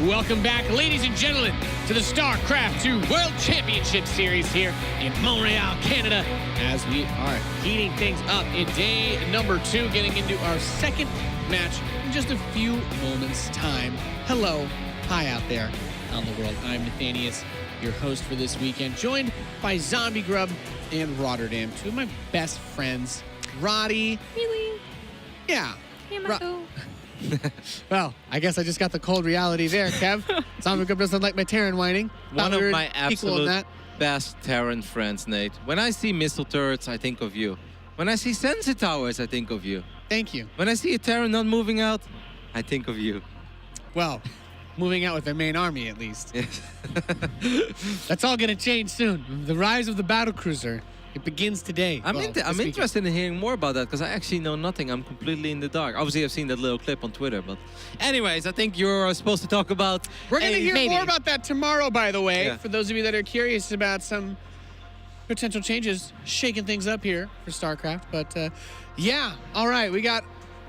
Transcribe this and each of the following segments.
Welcome back, ladies and gentlemen, to the StarCraft 2 World Championship Series here in Montreal, Canada, as we are heating things up in day number 2, getting into our second match in just a few moments' time. Hello, hi out there on the world. I'm Nathanius, your host for this weekend, joined by Zombie Grub and Rotterdam, two of my best friends. Roddy. Really? Yeah. Hey, Marco. Well, I guess I just got the cold reality there, Kev. Zombie Grub doesn't like my Terran whining. One of my absolute best Terran friends, Nate. When I see missile turrets, I think of you. When I see sensor towers, I think of you. Thank you. When I see a Terran not moving out, I think of you. Well, moving out with their main army, at least. Yes. That's all going to change soon. The rise of the battlecruiser. It begins today. I'm interested in hearing more about that because I actually know nothing. I'm completely in the dark. Obviously, I've seen that little clip on Twitter, but anyways, I think you're supposed to talk about... We're going to hear more about that tomorrow, by the way, yeah. For those of you that are curious about some potential changes, shaking things up here for StarCraft. But yeah, all right, we got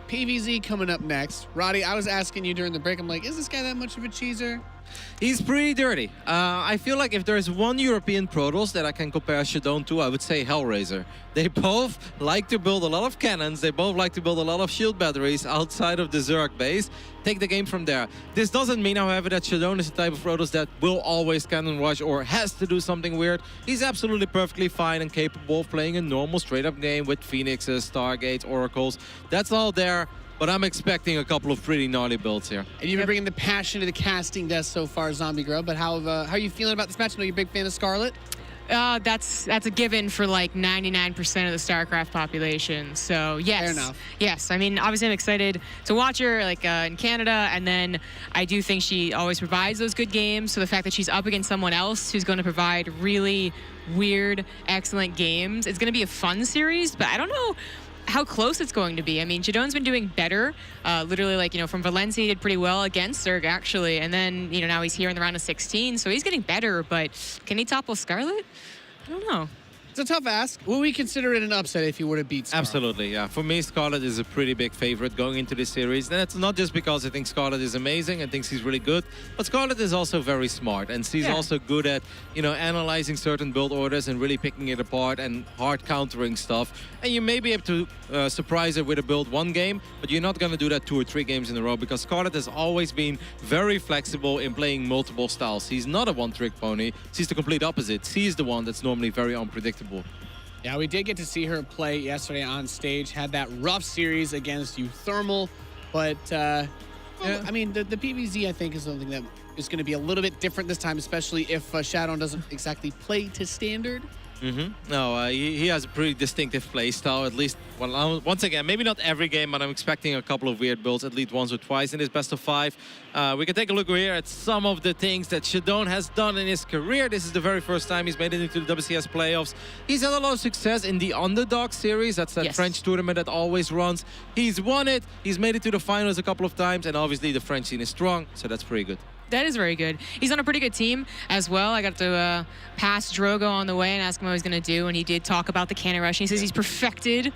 PVZ coming up next. Roddy, I was asking you during the break, I'm like, is this guy that much of a cheeser? He's pretty dirty. I feel like if there's one European Protoss that I can compare ShaDoWn to, I would say Hellraiser. They both like to build a lot of cannons. They both like to build a lot of shield batteries outside of the Zerg base. Take the game from there. This doesn't mean, however, that ShaDoWn is the type of Protoss that will always cannon rush or has to do something weird. He's absolutely perfectly fine and capable of playing a normal straight-up game with Phoenixes, Stargates, Oracles. That's all there. But I'm expecting a couple of pretty gnarly builds here. And you've been bringing the passion to the casting desk so far, Zombie Grub. But how are you feeling about this match? I know you're a big fan of Scarlett. That's a given for like 99% of the StarCraft population. So yes, fair enough. Yes. I mean, obviously I'm excited to watch her like in Canada, and then I do think she always provides those good games. So the fact that she's up against someone else who's going to provide really weird, excellent games, it's going to be a fun series. But I don't know how close it's going to be. I mean, ShaDoWn's been doing better. Literally, like, from Valencia, he did pretty well against Zerg, actually. And then, now he's here in the round of 16, so he's getting better. But can he topple Scarlett? I don't know. It's a tough ask. Will we consider it an upset if he were to beat Scarlett? Absolutely, yeah. For me, Scarlett is a pretty big favorite going into this series. And it's not just because I think Scarlett is amazing and thinks he's really good, but Scarlett is also very smart. And she's also good at, analyzing certain build orders and really picking it apart and hard countering stuff. And you may be able to surprise her with a build one game, but you're not going to do that 2 or 3 games in a row because Scarlett has always been very flexible in playing multiple styles. She's not a one-trick pony. She's the complete opposite. She's the one that's normally very unpredictable. Yeah, we did get to see her play yesterday on stage. Had that rough series against Thermal, but I mean, the PVZ I think is something that is going to be a little bit different this time, especially if ShaDoWn doesn't exactly play to standard. No, he has a pretty distinctive play style, at least. Well, once again, maybe not every game, but I'm expecting a couple of weird builds at least once or twice in his best of 5. We can take a look here at some of the things that ShaDoWn has done in his career. This is the very first time he's made it into the WCS playoffs. He's had a lot of success in the Underdog series. That's that French tournament that always runs. He's won it. He's made it to the finals a couple of times, and obviously the French scene is strong, so that's pretty good. That is very good. He's on a pretty good team as well. I got to pass Drogo on the way and ask him what he was going to do, and he did talk about the cannon rush. He says he's perfected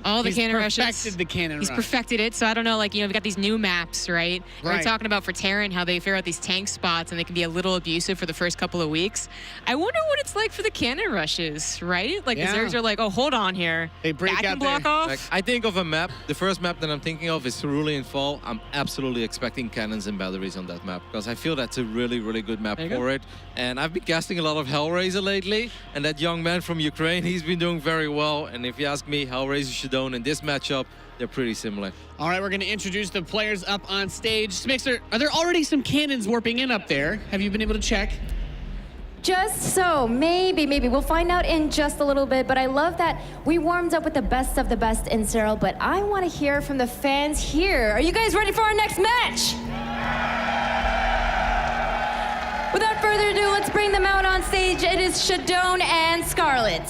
all the cannon rushes. He's perfected the cannon rush. He's perfected it. So I don't know, like, we've got these new maps, right? We're talking about for Terran, how they figure out these tank spots, and they can be a little abusive for the first couple of weeks. I wonder what it's like for the cannon rushes, right? Like, the Zergs are like, oh, hold on here. They break out block off. Like, I think of a map. The first map that I'm thinking of is Cerulean Fall. I'm absolutely expecting cannons and batteries on that map because I feel that's a really, really good map for it. And I've been casting a lot of Hellraiser lately, and that young man from Ukraine, he's been doing very well. And if you ask me, Hellraiser, ShaDoWn in this matchup, they're pretty similar. All right, we're going to introduce the players up on stage. Smixer, are there already some cannons warping in up there? Have you been able to check? Just so, maybe. We'll find out in just a little bit, but I love that we warmed up with the best of the best in Cyril, but I want to hear from the fans here. Are you guys ready for our next match? Without further ado, let's bring them out on stage. It is ShaDoWn and Scarlett.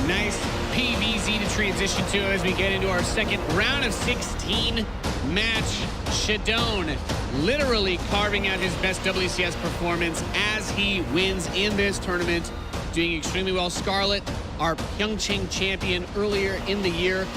Nice PVZ to transition to as we get into our second round of 16 match. ShaDoWn literally carving out his best WCS performance as he wins in this tournament, doing extremely well. Scarlett, our Pyeongchang champion earlier in the year,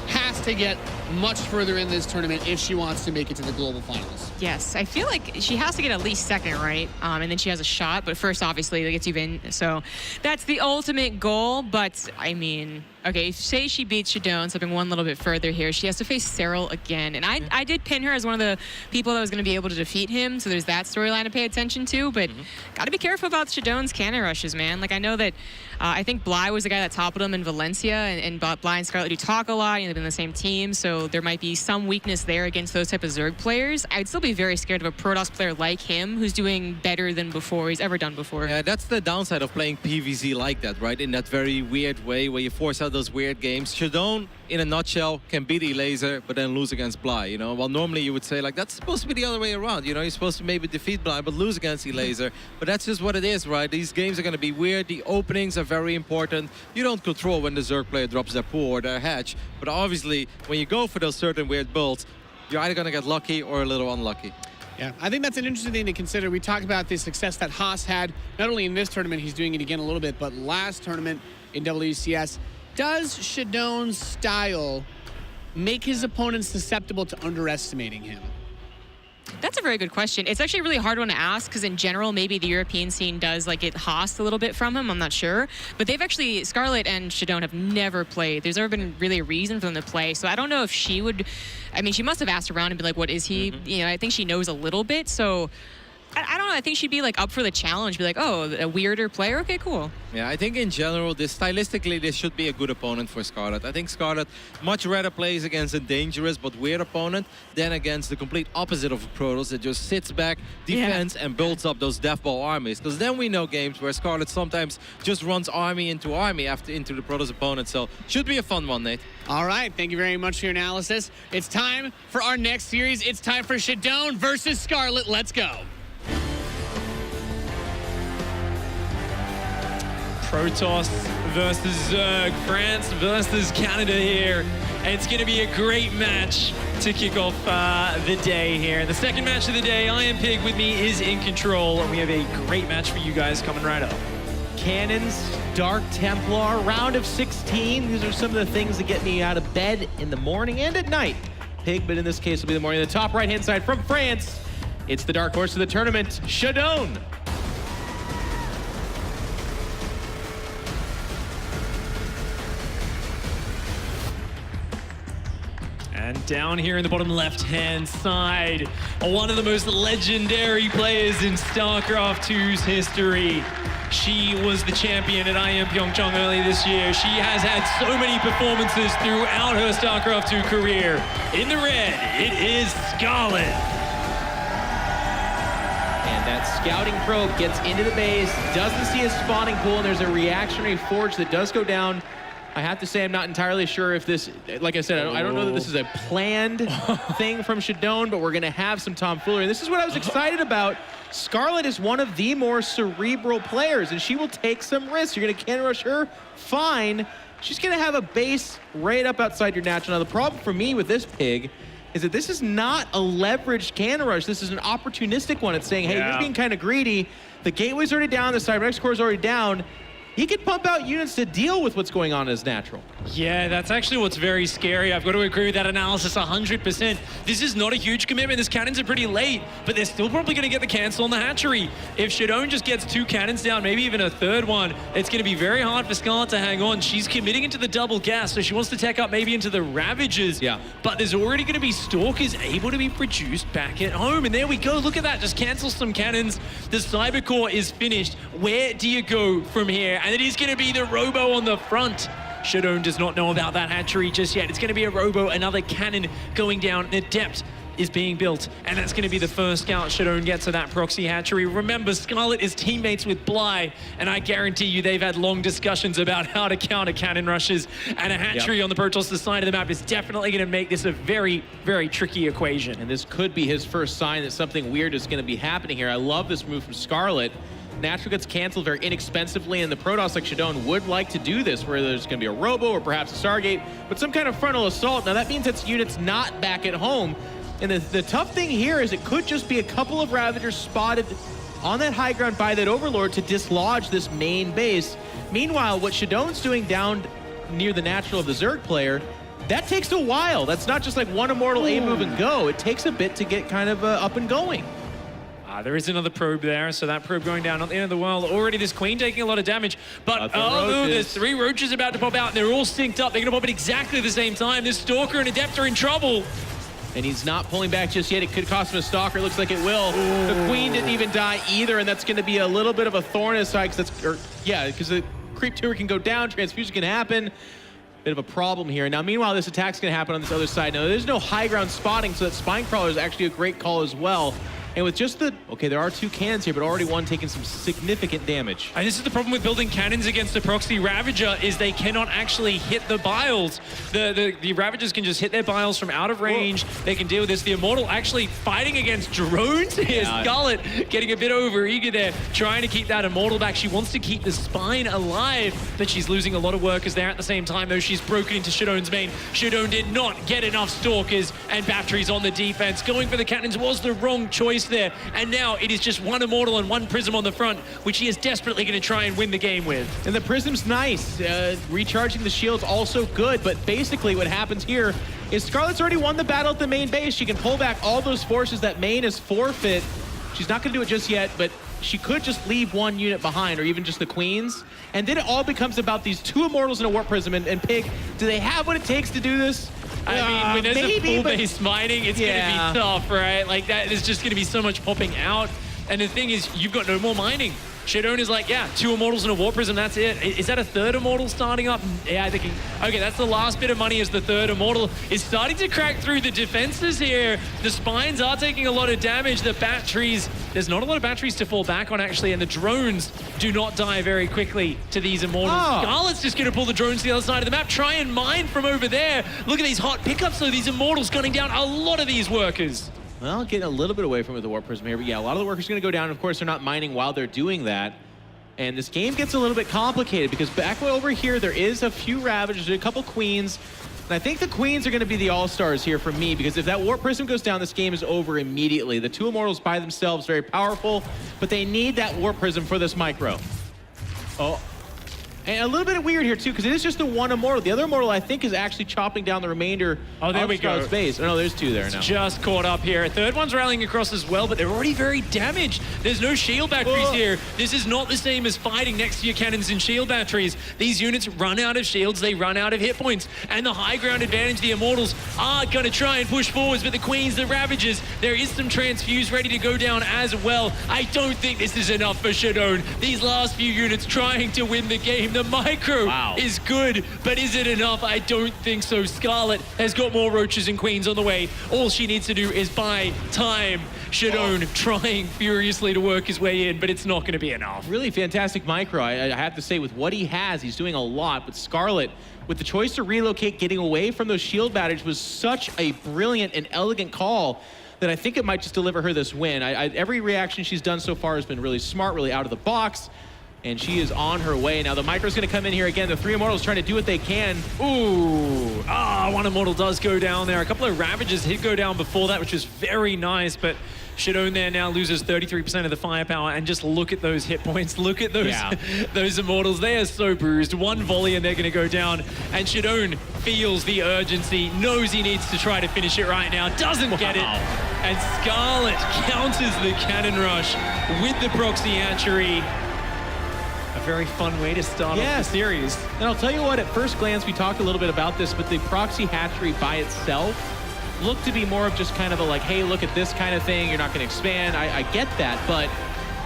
has to get much further in this tournament if she wants to make it to the global finals. Yes, I feel like she has to get at least second, right? And then she has a shot. But first, obviously, that gets you in. So that's the ultimate goal. But, I mean, okay, say she beats ShaDoWn, stepping one little bit further here. She has to face Cyril again. And I did pin her as one of the people that was going to be able to defeat him. So there's that storyline to pay attention to. But got to be careful about ShaDoWn's cannon rushes, man. Like, I know that I think Bly was the guy that toppled him in Valencia. And Bly and Scarlett do talk a lot. You know, they've been the same team. So there might be some weakness there against those type of Zerg players. I'd still be very scared of a Protoss player like him who's doing better than he's ever done before. Yeah, that's the downside of playing PvZ like that, right? In that very weird way where you force out those weird games. ShaDoWn, in a nutshell, can beat Laser, but then lose against Bly, you know? Well, normally you would say, like, that's supposed to be the other way around, you know? You're supposed to maybe defeat Bly, but lose against Laser. But that's just what it is, right? These games are going to be weird. The openings are very important. You don't control when the Zerg player drops their pool or their hatch, but obviously, when you go for those certain weird builds, you're either going to get lucky or a little unlucky. Yeah, I think that's an interesting thing to consider. We talked about the success that Haas had, not only in this tournament, he's doing it again a little bit, but last tournament in WCS. Does ShaDoWn's style make his opponents susceptible to underestimating him? That's a very good question. It's actually a really hard one to ask because in general, maybe the European scene does like get Haas a little bit from him. I'm not sure. But they've actually, Scarlett and ShaDoWn have never played. There's never been really a reason for them to play. So I don't know if she would, I mean, she must have asked around and be like, what is he? You know, I think she knows a little bit. So I don't know. I think she'd be like up for the challenge. Be like, oh, a weirder player? Okay, cool. Yeah, I think in general, stylistically, this should be a good opponent for Scarlett. I think Scarlett much rather plays against a dangerous but weird opponent than against the complete opposite of a Protoss that just sits back, defends, and builds up those death ball armies. Because then we know games where Scarlett sometimes just runs army into the Protoss opponent. So should be a fun one, Nate. All right, thank you very much for your analysis. It's time for our next series. It's time for ShaDoWn versus Scarlett. Let's go. Protoss versus Zerg, France versus Canada here. It's going to be a great match to kick off the day here. The second match of the day, Iron Pig with me is in control, and we have a great match for you guys coming right up. Cannons, Dark Templar, round of 16. These are some of the things that get me out of bed in the morning and at night. Pig, but in this case, will be the morning. The top right-hand side from France, it's the dark horse of the tournament, ShaDoWn. And down here in the bottom left-hand side, one of the most legendary players in StarCraft 2's history. She was the champion at IM Pyeongchang earlier this year. She has had so many performances throughout her StarCraft 2 career. In the red, it is Scarlett. And that scouting probe gets into the base, doesn't see a spawning pool, and there's a reactionary forge that does go down. I have to say I'm not entirely sure if this, like I said, I don't know that this is a planned thing from ShaDoWn, but we're going to have some tomfoolery. And this is what I was excited about. Scarlett is one of the more cerebral players, and she will take some risks. You're going to cannon rush her, fine. She's going to have a base right up outside your natural. Now, the problem for me with this Pig is that this is not a leveraged cannon rush. This is an opportunistic one. It's saying, hey, you're being kind of greedy. The gateway's already down. The Cybernex core is already down. He could pump out units to deal with what's going on in his natural. Yeah, that's actually what's very scary. I've got to agree with that analysis 100%. This is not a huge commitment. These cannons are pretty late, but they're still probably going to get the cancel on the hatchery. If ShaDoWn just gets 2 cannons down, maybe even a third one, it's going to be very hard for Scarlett to hang on. She's committing into the double gas, so she wants to tech up maybe into the Ravagers. Yeah. But there's already going to be Stalkers able to be produced back at home. And there we go. Look at that. Just cancel some cannons. The Cyber Core is finished. Where do you go from here? And it is going to be the Robo on the front. ShaDoWn does not know about that hatchery just yet. It's going to be a Robo, another cannon going down. The Adept is being built, and that's going to be the first scout ShaDoWn gets to that proxy hatchery. Remember, Scarlett is teammates with Bly, and I guarantee you they've had long discussions about how to counter cannon rushes, and a hatchery on the Protoss side of the map is definitely going to make this a very, very tricky equation. And this could be his first sign that something weird is going to be happening here. I love this move from Scarlett. Natural gets canceled very inexpensively, and the Protoss like ShaDoWn would like to do this, where there's going to be a Robo or perhaps a Stargate, but some kind of frontal assault. Now that means its unit's not back at home. And the tough thing here is it could just be a couple of Ravagers spotted on that high ground by that Overlord to dislodge this main base. Meanwhile, what ShaDoWn's doing down near the natural of the Zerg player, that takes a while. That's not just like one Immortal A move and go. It takes a bit to get kind of up and going. There is another probe there, so that probe going down at the end of the world. Already this Queen taking a lot of damage, but oh, there's 3 Roaches about to pop out, and they're all synced up. They're gonna pop at exactly the same time. This Stalker and Adept are in trouble. And he's not pulling back just yet. It could cost him a Stalker. It looks like it will. Ooh. The Queen didn't even die either, and that's gonna be a little bit of a thorn in his side, because the Creep Tour can go down, Transfusion can happen. Bit of a problem here. Now, meanwhile, this attack's gonna happen on this other side. Now, there's no high ground spotting, so that Spine Crawler is actually a great call as well. And with just the, okay, there are 2 cannons here, but already one taking some significant damage. And this is the problem with building cannons against a proxy Ravager, is they cannot actually hit the biles. The Ravagers can just hit their biles from out of range. Whoa. They can deal with this. The Immortal actually fighting against drones here. Yeah. Scarlett getting a bit over eager there, trying to keep that Immortal back. She wants to keep the Spine alive, but she's losing a lot of workers there at the same time, though she's broken into ShaDoWn's main. ShaDoWn did not get enough Stalkers and batteries on the defense. Going for the cannons was the wrong choice there, and now it is just 1 Immortal and 1 Prism on the front, which he is desperately going to try and win the game with. And the Prism's nice. Recharging the shield's also good, but basically what happens here is Scarlett's already won the battle at the main base. She can pull back all those forces. That main is forfeit. She's not going to do it just yet, but she could just leave 1 unit behind, or even just the Queens. And then it all becomes about these 2 Immortals and a Warp Prism. And Pig, do they have what it takes to do this? I mean, when there's a full base mining, it's going to be tough, right? Like, that is just going to be so much popping out. And the thing is, you've got no more mining. ShaDoWn is like, yeah, 2 Immortals and a War Prism, that's it. Is that a 3rd Immortal starting up? Yeah, I think, okay, that's the last bit of money, as the 3rd Immortal is starting to crack through the defenses here. The Spines are taking a lot of damage. The batteries, there's not a lot of batteries to fall back on, actually, and the drones do not die very quickly to these Immortals. Scarlett's just gonna pull the drones to the other side of the map, try and mine from over there. Look at these hot pickups, though, these Immortals gunning down a lot of these workers. Well, getting a little bit away from it with the Warp Prism here, but yeah, a lot of the workers are going to go down. Of course, they're not mining while they're doing that. And this game gets a little bit complicated because back over here, there is a few Ravagers, a couple Queens. And I think the Queens are going to be the all-stars here for me, because if that Warp Prism goes down, this game is over immediately. The 2 Immortals by themselves, very powerful, but they need that Warp Prism for this micro. Oh. And a little bit weird here, too, because it is just the 1 Immortal. The other Immortal, I think, is actually chopping down the remainder of Scarlett's base. Oh, no, there's 2 there now. Just caught up here. A 3rd one's rallying across as well, but they're already very damaged. There's no shield batteries here. This is not the same as fighting next to your cannons and shield batteries. These units run out of shields, they run out of hit points. And the high ground advantage, the Immortals are going to try and push forwards, but the Queens, the Ravagers, there is some Transfuse ready to go down as well. I don't think this is enough for ShaDoWn. These last few units trying to win the game. The micro is good, but is it enough? I don't think so. Scarlett has got more Roaches and Queens on the way. All she needs to do is buy time. ShaDoWn trying furiously to work his way in, but it's not going to be enough. Really fantastic micro. I have to say, with what he has, he's doing a lot. But Scarlett, with the choice to relocate, getting away from those shield batteries, was such a brilliant and elegant call that I think it might just deliver her this win. Every reaction she's done so far has been really smart, really out of the box. And she is on her way. Now the micro's gonna come in here again. The 3 Immortals trying to do what they can. Ooh, 1 Immortal does go down there. A couple of Ravagers did go down before that, which was very nice, but ShaDoWn there now loses 33% of the firepower, and just look at those hit points. Look at those those Immortals. They are so bruised. 1 volley and they're gonna go down, and ShaDoWn feels the urgency, knows he needs to try to finish it right now, doesn't get it, and Scarlett counters the cannon rush with the proxy hatchery. A very fun way to start off the series. And I'll tell you what, at first glance, we talked a little bit about this, but the proxy hatchery by itself looked to be more of just kind of a like, hey, look at this kind of thing, you're not going to expand. I get that, but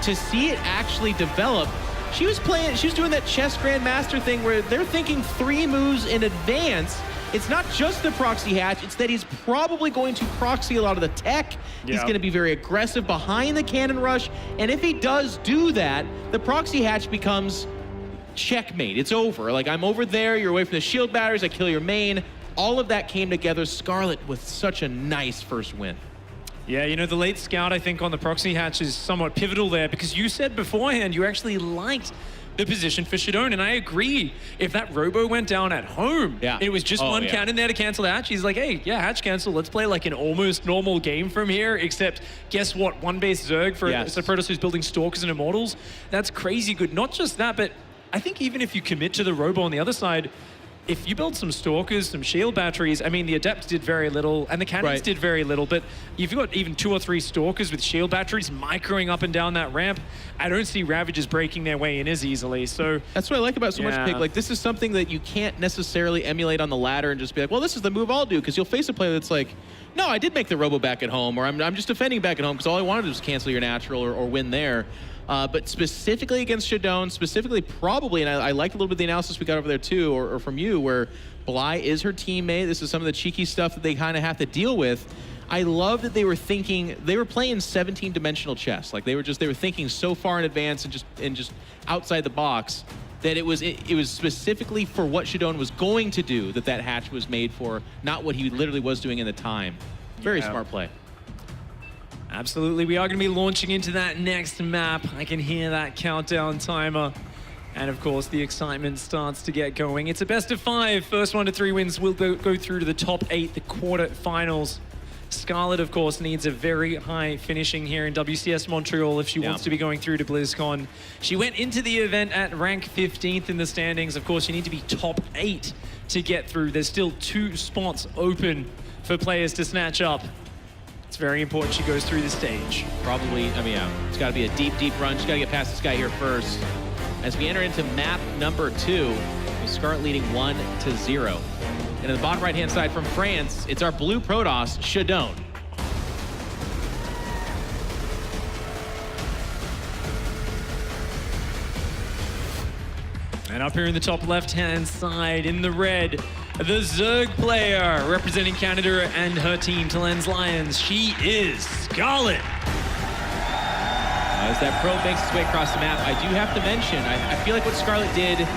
to see it actually develop, she was doing that chess grandmaster thing where they're thinking 3 moves in advance. It's not just the proxy hatch, it's that he's probably going to proxy a lot of the tech. He's going to be very aggressive behind the cannon rush. And if he does do that, the proxy hatch becomes checkmate. It's over. Like, I'm over there, you're away from the shield batteries, I kill your main. All of that came together. Scarlett with such a nice first win. Yeah, you know, the late scout, I think, on the proxy hatch is somewhat pivotal there, because you said beforehand you actually liked the position for ShaDoWn. And I agree, if that Robo went down at home, it was just one cannon there to cancel Hatch. He's like, hey, yeah, Hatch cancel. Let's play like an almost normal game from here, except guess what? One base Zerg for the Protoss who's building Stalkers and Immortals. That's crazy good. Not just that, but I think even if you commit to the Robo on the other side, if you build some Stalkers, some shield batteries, I mean, the Adepts did very little, and the Cannons did very little, but if you've got even 2 or 3 Stalkers with shield batteries microing up and down that ramp, I don't see Ravagers breaking their way in as easily, so... That's what I like about so much Pig. Like, this is something that you can't necessarily emulate on the ladder and just be like, well, this is the move I'll do, because you'll face a player that's like, no, I did make the Robo back at home, or I'm just defending back at home, because all I wanted was cancel your natural or win there. But specifically against ShaDoWn, specifically probably, and I liked a little bit of the analysis we got over there too, or from you, where Bly is her teammate. This is some of the cheeky stuff that they kind of have to deal with. I love that they were thinking, they were playing 17-dimensional chess. Like they were thinking so far in advance and just outside the box that it was specifically for what ShaDoWn was going to do that hatch was made for, not what he literally was doing in the time. Very smart play. Absolutely, we are going to be launching into that next map. I can hear that countdown timer. And of course, the excitement starts to get going. It's a best of 5. First 1 to 3 wins will go through to the top 8, the quarterfinals. Scarlett, of course, needs a very high finishing here in WCS Montreal if she wants to be going through to BlizzCon. She went into the event at rank 15th in the standings. Of course, you need to be top 8 to get through. There's still 2 spots open for players to snatch up. It's very important she goes through the stage. Probably, I mean, it's got to be a deep, deep run. She's got to get past this guy here first. As we enter into map number 2, with Scarlett leading 1-0. And in the bottom right-hand side from France, it's our blue Protoss, ShaDoWn. And up here in the top left-hand side, in the red, the Zerg player representing Canada and her team, Talens Lions. She is Scarlett. As that probe makes its way across the map, I do have to mention, I feel like what Scarlett did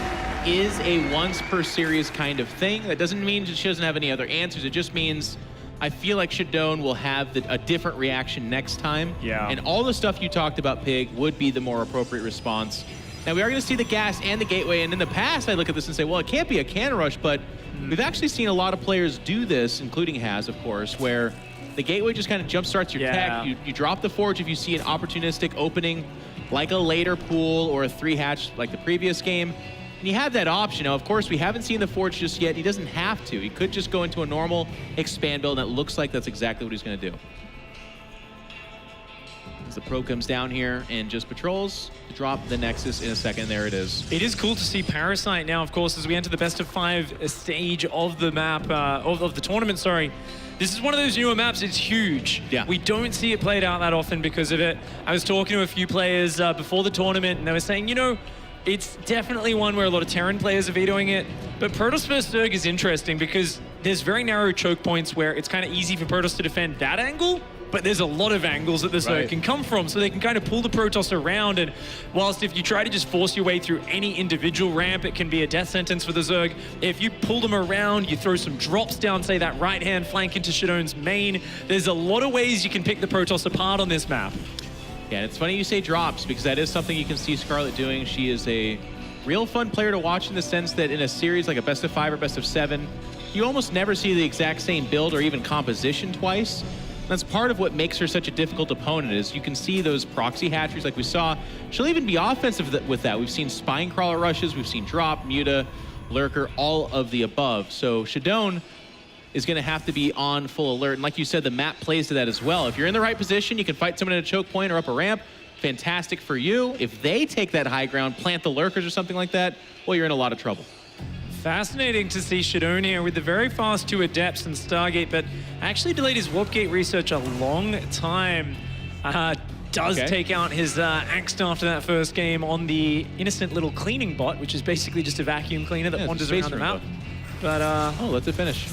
is a once per series kind of thing. That doesn't mean that she doesn't have any other answers. It just means I feel like ShaDoWn will have a different reaction next time. Yeah. And all the stuff you talked about, Pig, would be the more appropriate response. Now, we are going to see the gas and the gateway, and in the past, I look at this and say, well, it can't be a cannon rush, but we've actually seen a lot of players do this, including Haz, of course, where the gateway just kind of jumpstarts your tech. You drop the forge if you see an opportunistic opening, like a later pool or a 3-hatch like the previous game. And you have that option. Now, of course, we haven't seen the forge just yet. He doesn't have to. He could just go into a normal expand build, and it looks like that's exactly what he's going to do. As the probe comes down here and just patrols, drop the Nexus in a second. There it is. It is cool to see Parasite now, of course, as we enter the best of 5 stage of the map, of the tournament, sorry. This is one of those newer maps. It's huge. Yeah. We don't see it played out that often because of it. I was talking to a few players before the tournament, and they were saying, you know, it's definitely one where a lot of Terran players are vetoing it, but Protoss vs Zerg is interesting because there's very narrow choke points where it's kind of easy for Protoss to defend that angle, but there's a lot of angles that the Zerg can come from, so they can kind of pull the Protoss around, and whilst if you try to just force your way through any individual ramp, it can be a death sentence for the Zerg. If you pull them around, you throw some drops down, say that right-hand flank into ShaDoWn's main, there's a lot of ways you can pick the Protoss apart on this map. Yeah, and it's funny you say drops because that is something you can see Scarlett doing. She is a real fun player to watch in the sense that in a series like a best of 5 or best of 7, you almost never see the exact same build or even composition twice. That's part of what makes her such a difficult opponent is you can see those proxy hatcheries like we saw. She'll even be offensive with that. We've seen spine crawler rushes, we've seen drop, muta, lurker, all of the above. So ShaDoWn is going to have to be on full alert. And like you said, the map plays to that as well. If you're in the right position, you can fight someone at a choke point or up a ramp. Fantastic for you. If they take that high ground, plant the lurkers or something like that, well, you're in a lot of trouble. Fascinating to see ShaDoWn here with the very fast 2 Adepts and Stargate, but actually delayed his warp gate research a long time. Does take out his Axe after that first game on the innocent little cleaning bot, which is basically just a vacuum cleaner that wanders around the map. But oh, let it finish.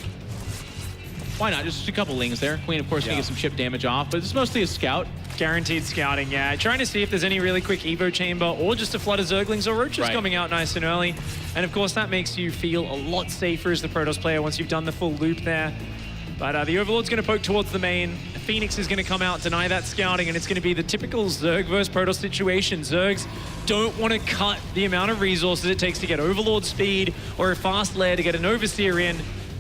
Why not? Just a couple lings there. Queen, of course, can get some chip damage off, but it's mostly a scout. Guaranteed scouting, yeah. Trying to see if there's any really quick Evo chamber or just a flood of Zerglings or Roaches coming out nice and early. And of course, that makes you feel a lot safer as the Protoss player once you've done the full loop there. But the Overlord's going to poke towards the main. Phoenix is going to come out, deny that scouting, and it's going to be the typical Zerg versus Protoss situation. Zergs don't want to cut the amount of resources it takes to get Overlord speed or a fast lair to get an Overseer in.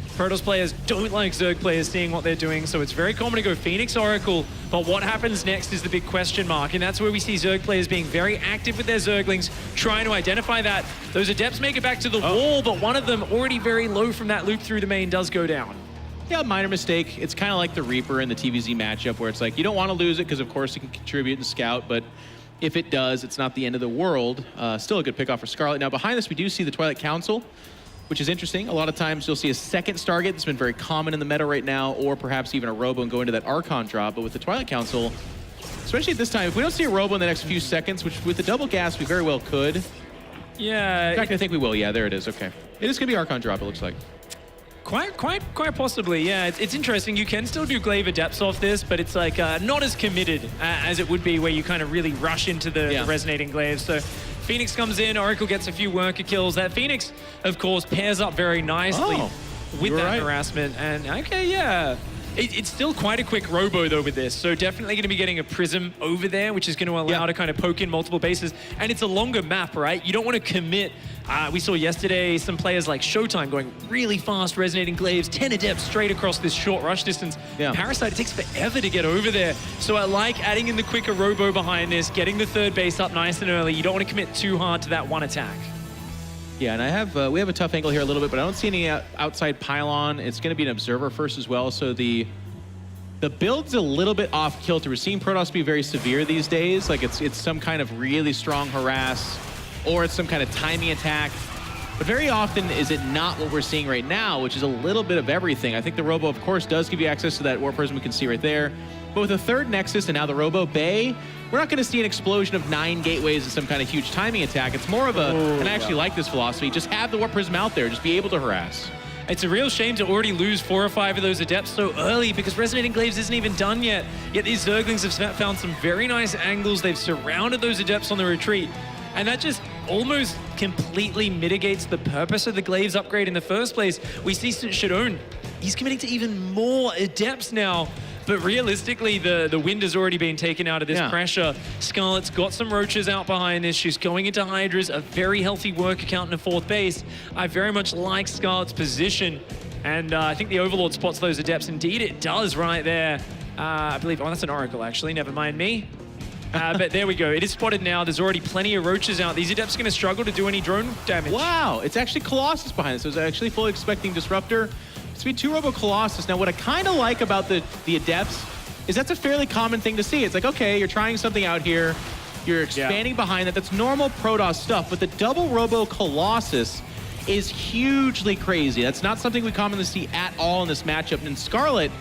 Protoss players don't like Zerg players seeing what they're doing, so it's very common to go Phoenix Oracle, but what happens next is the big question mark, and that's where we see Zerg players being very active with their Zerglings, trying to identify that. Those Adepts make it back to the wall, but one of them, already very low from that loop through the main, does go down. Yeah, minor mistake. It's kind of like the Reaper in the TVZ matchup where it's like, you don't want to lose it because, of course, it can contribute and scout, but if it does, it's not the end of the world. Still a good pickoff for Scarlett. Now, behind this, we do see the Twilight Council, which is interesting. A lot of times you'll see a second Stargate that's been very common in the meta right now, or perhaps even a Robo and go into that Archon drop. But with the Twilight Council, especially at this time, if we don't see a Robo in the next few seconds, which with the double gas we very well could. Yeah. In fact, I think we will. Yeah, there it is. Okay. It is going to be Archon drop, it looks like. Quite possibly, yeah. It's interesting. You can still do Glaive Adepts off this, but it's like not as committed as it would be where you kind of really rush into the Resonating Glaives. So Phoenix comes in, Oracle gets a few worker kills. That Phoenix, of course, pairs up very nicely with that harassment. And okay, yeah. It's still quite a quick Robo, though, with this. So definitely going to be getting a Prism over there, which is going to allow to kind of poke in multiple bases. And it's a longer map, right? You don't want to commit. We saw yesterday some players like Showtime going really fast, Resonating Glaives, 10 Adepts straight across this short rush distance. Parasite, it takes forever to get over there. So I like adding in the quicker Robo behind this, getting the third base up nice and early. You don't want to commit too hard to that one attack. Yeah, and I have we have a tough angle here a little bit, but I don't see any outside pylon. It's going to be an observer first as well, so the build's a little bit off kilter. We're seeing Protoss be very severe these days. Like it's some kind of really strong harass, or it's some kind of timing attack. But very often is it not what we're seeing right now, which is a little bit of everything. I think the Robo, of course, does give you access to that War Prism we can see right there. But with a third Nexus and now the Robo Bay, we're not going to see an explosion of 9 gateways and some kind of huge timing attack. It's more of a, and I actually like this philosophy, just have the War Prism out there, just be able to harass. It's a real shame to already lose 4 or 5 of those Adepts so early because Resonating Glaives isn't even done yet. Yet these Zerglings have found some very nice angles. They've surrounded those Adepts on the retreat. And that just almost completely mitigates the purpose of the Glaives upgrade in the first place. We see ShaDoWn, he's committing to even more Adepts now. But realistically, the wind has already been taken out of this pressure. Scarlett's got some Roaches out behind this. She's going into Hydras, a very healthy work account in a 4th base. I very much like Scarlett's position. And I think the Overlord spots those Adepts. Indeed, it does right there. I believe, oh, that's an Oracle, actually. Never mind me. But there we go. It is spotted now. There's already plenty of Roaches out. These Adepts are going to struggle to do any drone damage. Wow, it's actually Colossus behind this. I was actually fully expecting Disruptor. It's been 2 Robo Colossus. Now, what I kind of like about the Adepts is that's a fairly common thing to see. It's like, okay, you're trying something out here. You're expanding behind that. That's normal Protoss stuff. But the double Robo Colossus is hugely crazy. That's not something we commonly see at all in this matchup. And Scarlett,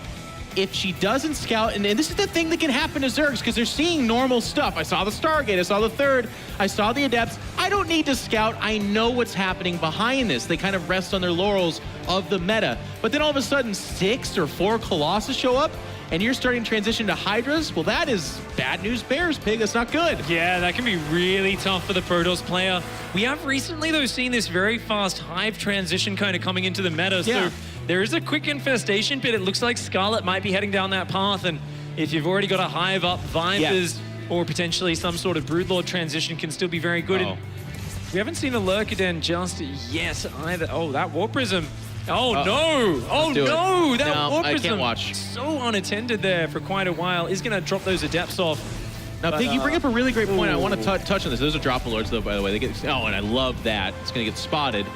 if she doesn't scout, and this is the thing that can happen to Zergs, because they're seeing normal stuff. I saw the Stargate, I saw the third, I saw the Adepts. I don't need to scout. I know what's happening behind this. They kind of rest on their laurels of the meta. But then all of a sudden, 6 or 4 Colossus show up, and you're starting to transition to Hydras. Well, that is bad news bears, Pig. That's not good. Yeah, that can be really tough for the Protoss player. We have recently, though, seen this very fast Hive transition kind of coming into the meta. So there is a quick infestation, but it looks like Scarlett might be heading down that path. And if you've already got a Hive up, Vipers or potentially some sort of Broodlord transition can still be very good. And we haven't seen a Lurkiden just yet either. Oh, that War Prism. Oh, no. Oh, no. That War Prism, I can't watch. So unattended there for quite a while. Is going to drop those Adepts off. Now, Pig, you bring up a really great point. I want to touch on this. Those are Drop Lords, though, by the way. They get, and I love that. It's going to get spotted.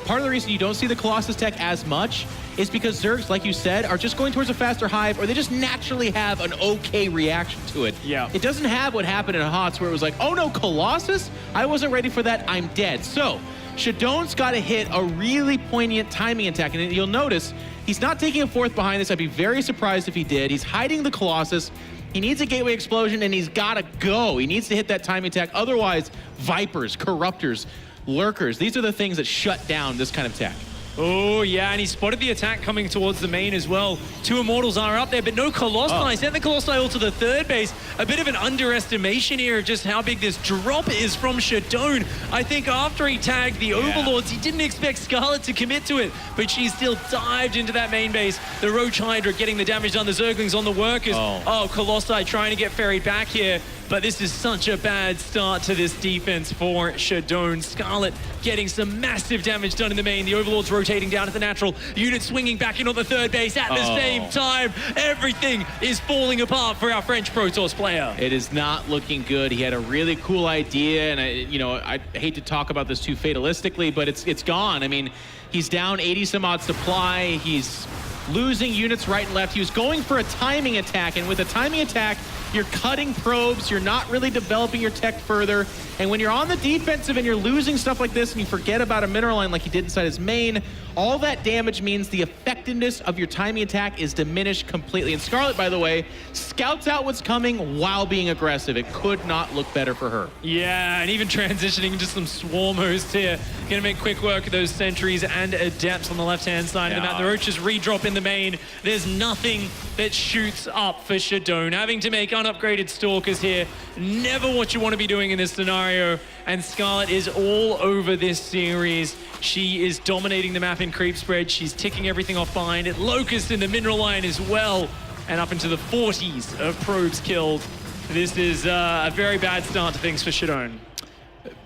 Part of the reason you don't see the Colossus tech as much is because Zergs, like you said, are just going towards a faster Hive, or they just naturally have an okay reaction to it. Yeah. It doesn't have what happened in HOTS where it was like, oh no, Colossus? I wasn't ready for that, I'm dead. So, ShaDoWn's got to hit a really poignant timing attack, and you'll notice he's not taking a 4th behind this. I'd be very surprised if he did. He's hiding the Colossus. He needs a gateway explosion, and he's got to go. He needs to hit that timing attack. Otherwise, Vipers, Corruptors, Lurkers, these are the things that shut down this kind of attack. Oh, yeah, and he spotted the attack coming towards the main as well. 2 Immortals are up there, but no Colossi. Sent the Colossi all to the third base. A bit of an underestimation here of just how big this drop is from ShaDoWn. I think after he tagged the Overlords, he didn't expect Scarlett to commit to it, but she still dived into that main base. The Roach Hydra getting the damage done. The Zerglings on the workers. Oh, Colossi trying to get ferried back here. But this is such a bad start to this defense for ShaDoWn. Scarlett getting some massive damage done in the main. The Overlords rotating down at the natural. Unit swinging back in on the third base at the same time. Everything is falling apart for our French Protoss player. It is not looking good. He had a really cool idea, and I hate to talk about this too fatalistically, but it's gone. I mean, he's down 80 some odd supply. He's losing units right and left. He was going for a timing attack, and with a timing attack, you're cutting probes, you're not really developing your tech further, and when you're on the defensive and you're losing stuff like this and you forget about a mineral line like he did inside his main, all that damage means the effectiveness of your timing attack is diminished completely. And Scarlett, by the way, scouts out what's coming while being aggressive. It could not look better for her. Yeah, and even transitioning into some swarm hosts here. Gonna make quick work of those sentries and adepts on the left-hand side of the map. The Roaches redrop in the main. There's nothing that shoots up for ShaDoWn. Having to make unupgraded Stalkers here. Never what you want to be doing in this scenario. And Scarlett is all over this series. She is dominating the map in creep spread. She's ticking everything off behind it. Locust in the mineral line as well. And up into the 40s of probes killed. This is a very bad start to things for ShaDoWn.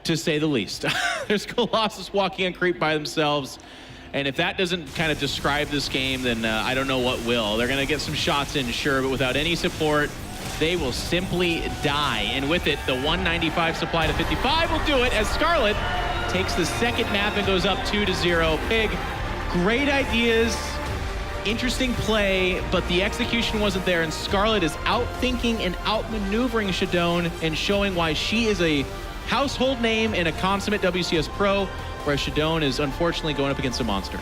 To say the least. There's Colossus walking on creep by themselves. And if that doesn't kind of describe this game, then I don't know what will. They're going to get some shots in, sure, but without any support, they will simply die. And with it, the 195 supply to 55 will do it as Scarlett takes the second map and goes up 2-0. Pig, great ideas, interesting play, but the execution wasn't there. And Scarlett is outthinking and outmaneuvering ShaDoWn and showing why she is a household name and a consummate WCS pro, where ShaDoWn is unfortunately going up against a monster.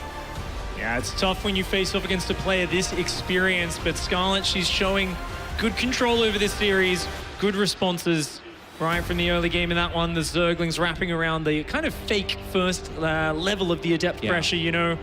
Yeah, it's tough when you face off against a player this experienced, but Scarlett, she's showing good control over this series, good responses right from the early game in that one. The Zerglings wrapping around the kind of fake first level of the Adept pressure, you know.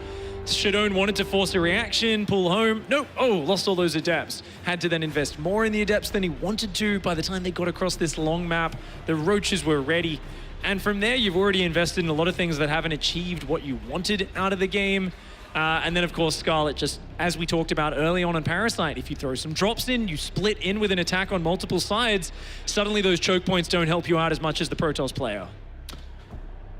ShaDoWn wanted to force a reaction, pull home. Nope. Oh, lost all those Adepts. Had to then invest more in the Adepts than he wanted to. By the time they got across this long map, the Roaches were ready. And from there, you've already invested in a lot of things that haven't achieved what you wanted out of the game. And then, of course, Scarlett, just as we talked about early on in Parasite, if you throw some drops in, you split in with an attack on multiple sides, suddenly those choke points don't help you out as much as the Protoss player.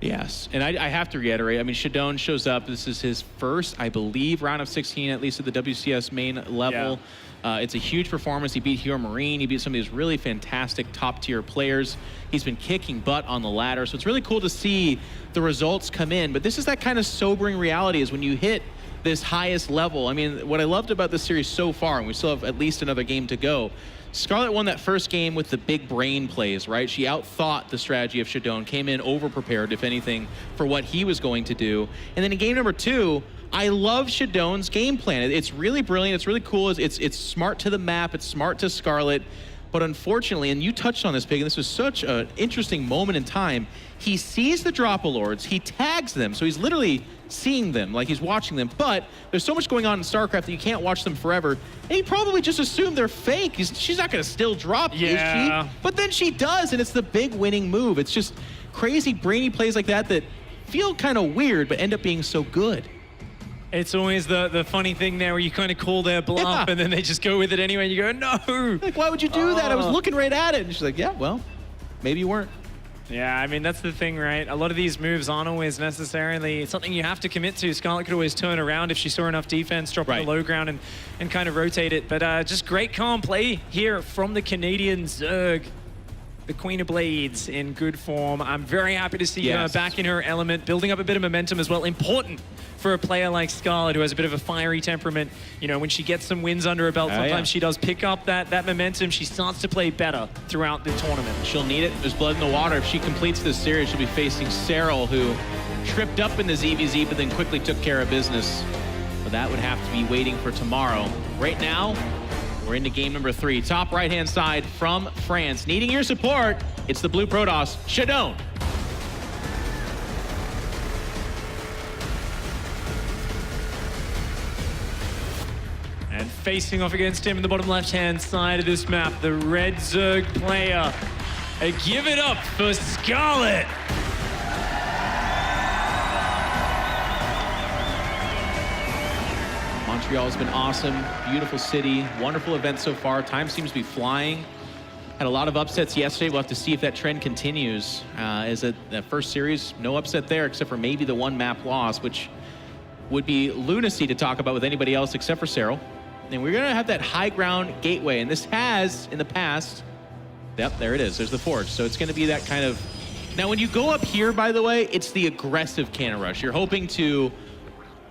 Yes, and I have to reiterate, I mean, ShaDoWn shows up. This is his first, I believe, round of 16, at least at the WCS main level. Yeah. It's a huge performance. He beat Hero Marine. He beat some of these really fantastic top-tier players. He's been kicking butt on the ladder, so it's really cool to see the results come in. But this is that kind of sobering reality, is when you hit this highest level. I mean, what I loved about this series so far, and we still have at least another game to go, Scarlett won that first game with the big brain plays, right? She outthought the strategy of ShaDoWn, came in over-prepared, if anything, for what he was going to do. And then in game number 2, I love ShaDoWn's game plan. It's really brilliant. It's really cool. It's smart to the map. It's smart to Scarlett. But unfortunately, and you touched on this, Pig, and this was such an interesting moment in time, he sees the Dropalords, he tags them, so he's literally seeing them, like he's watching them, but there's so much going on in StarCraft that you can't watch them forever, and he probably just assumed they're fake. She's not going to still drop, is she? But then she does, and it's the big winning move. It's just crazy, brainy plays like that that feel kind of weird, but end up being so good. It's always the funny thing there where you kind of call their bluff and then they just go with it anyway and you go, no! Like, why would you do that? I was looking right at it. And she's like, yeah, well, maybe you weren't. Yeah, I mean, that's the thing, right? A lot of these moves aren't always necessarily something you have to commit to. Scarlett could always turn around if she saw enough defense, drop it to low ground and kind of rotate it. But just great calm play here from the Canadian Zerg. The Queen of Blades in good form. I'm very happy to see her back in her element, building up a bit of momentum as well. Important for a player like Scarlett, who has a bit of a fiery temperament. You know, when she gets some wins under her belt, sometimes she does pick up that momentum. She starts to play better throughout the tournament. She'll need it. There's blood in the water. If she completes this series, she'll be facing Cyril, who tripped up in the ZvZ, but then quickly took care of business. But that would have to be waiting for tomorrow. Right now, we're into game number 3. Top right-hand side from France. Needing your support, it's the Blue Protoss, ShaDoWn. And facing off against him in the bottom left-hand side of this map, the red Zerg player. Give it up for Scarlett. Montreal's been awesome, beautiful city, wonderful event so far. Time seems to be flying. Had a lot of upsets yesterday. We'll have to see if that trend continues. As that first series, no upset there except for maybe the one map loss, which would be lunacy to talk about with anybody else except for Cyril. And we're gonna have that high ground gateway, and this has, in the past, yep, there it is, there's the forge. So it's gonna be that kind of, now when you go up here, by the way, it's the aggressive cannon rush. You're hoping to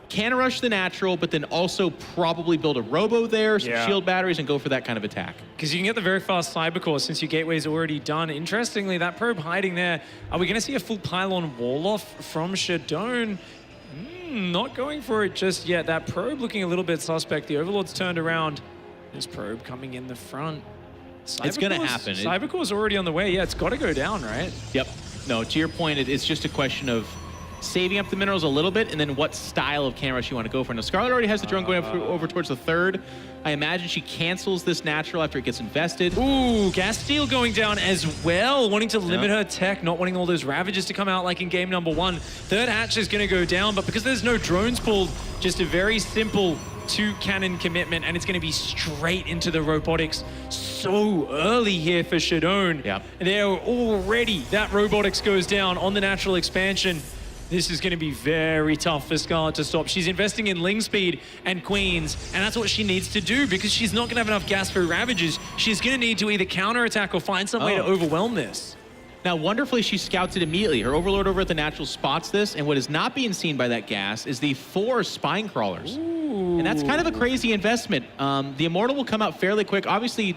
cannon rush the natural, but then also probably build a robo there, some shield batteries, and go for that kind of attack. Because you can get the very fast cyber core since your gateway's already done. Interestingly, that probe hiding there, are we gonna see a full pylon wall off from ShaDoWn? Not going for it just yet. That probe looking a little bit suspect. The Overlord's turned around. This probe coming in the front. It's going to happen. Cybercore's already on the way. Yeah, it's got to go down, right? Yep. No, to your point, it's just a question of saving up the minerals a little bit and then what style of cannon rush you want to go for. Now, Scarlett already has the drone going over towards the third. I imagine she cancels this natural after it gets invested. Ooh, gas steel going down as well, wanting to limit her tech, not wanting all those Ravages to come out like in game number 1. Third hatch is going to go down, but because there's no drones pulled, just a very simple 2-cannon commitment, and it's going to be straight into the robotics so early here for ShaDoWn. Yep. They're already, that robotics goes down on the natural expansion. This is going to be very tough for Scarlett to stop. She's investing in Ling speed and Queens, and that's what she needs to do because she's not going to have enough gas for Ravages. She's going to need to either counterattack or find some way to overwhelm this. Now, wonderfully, she scouts it immediately. Her Overlord over at the natural spots this, and what is not being seen by that gas is the 4 spine crawlers. Ooh. And that's kind of a crazy investment. The Immortal will come out fairly quick. Obviously,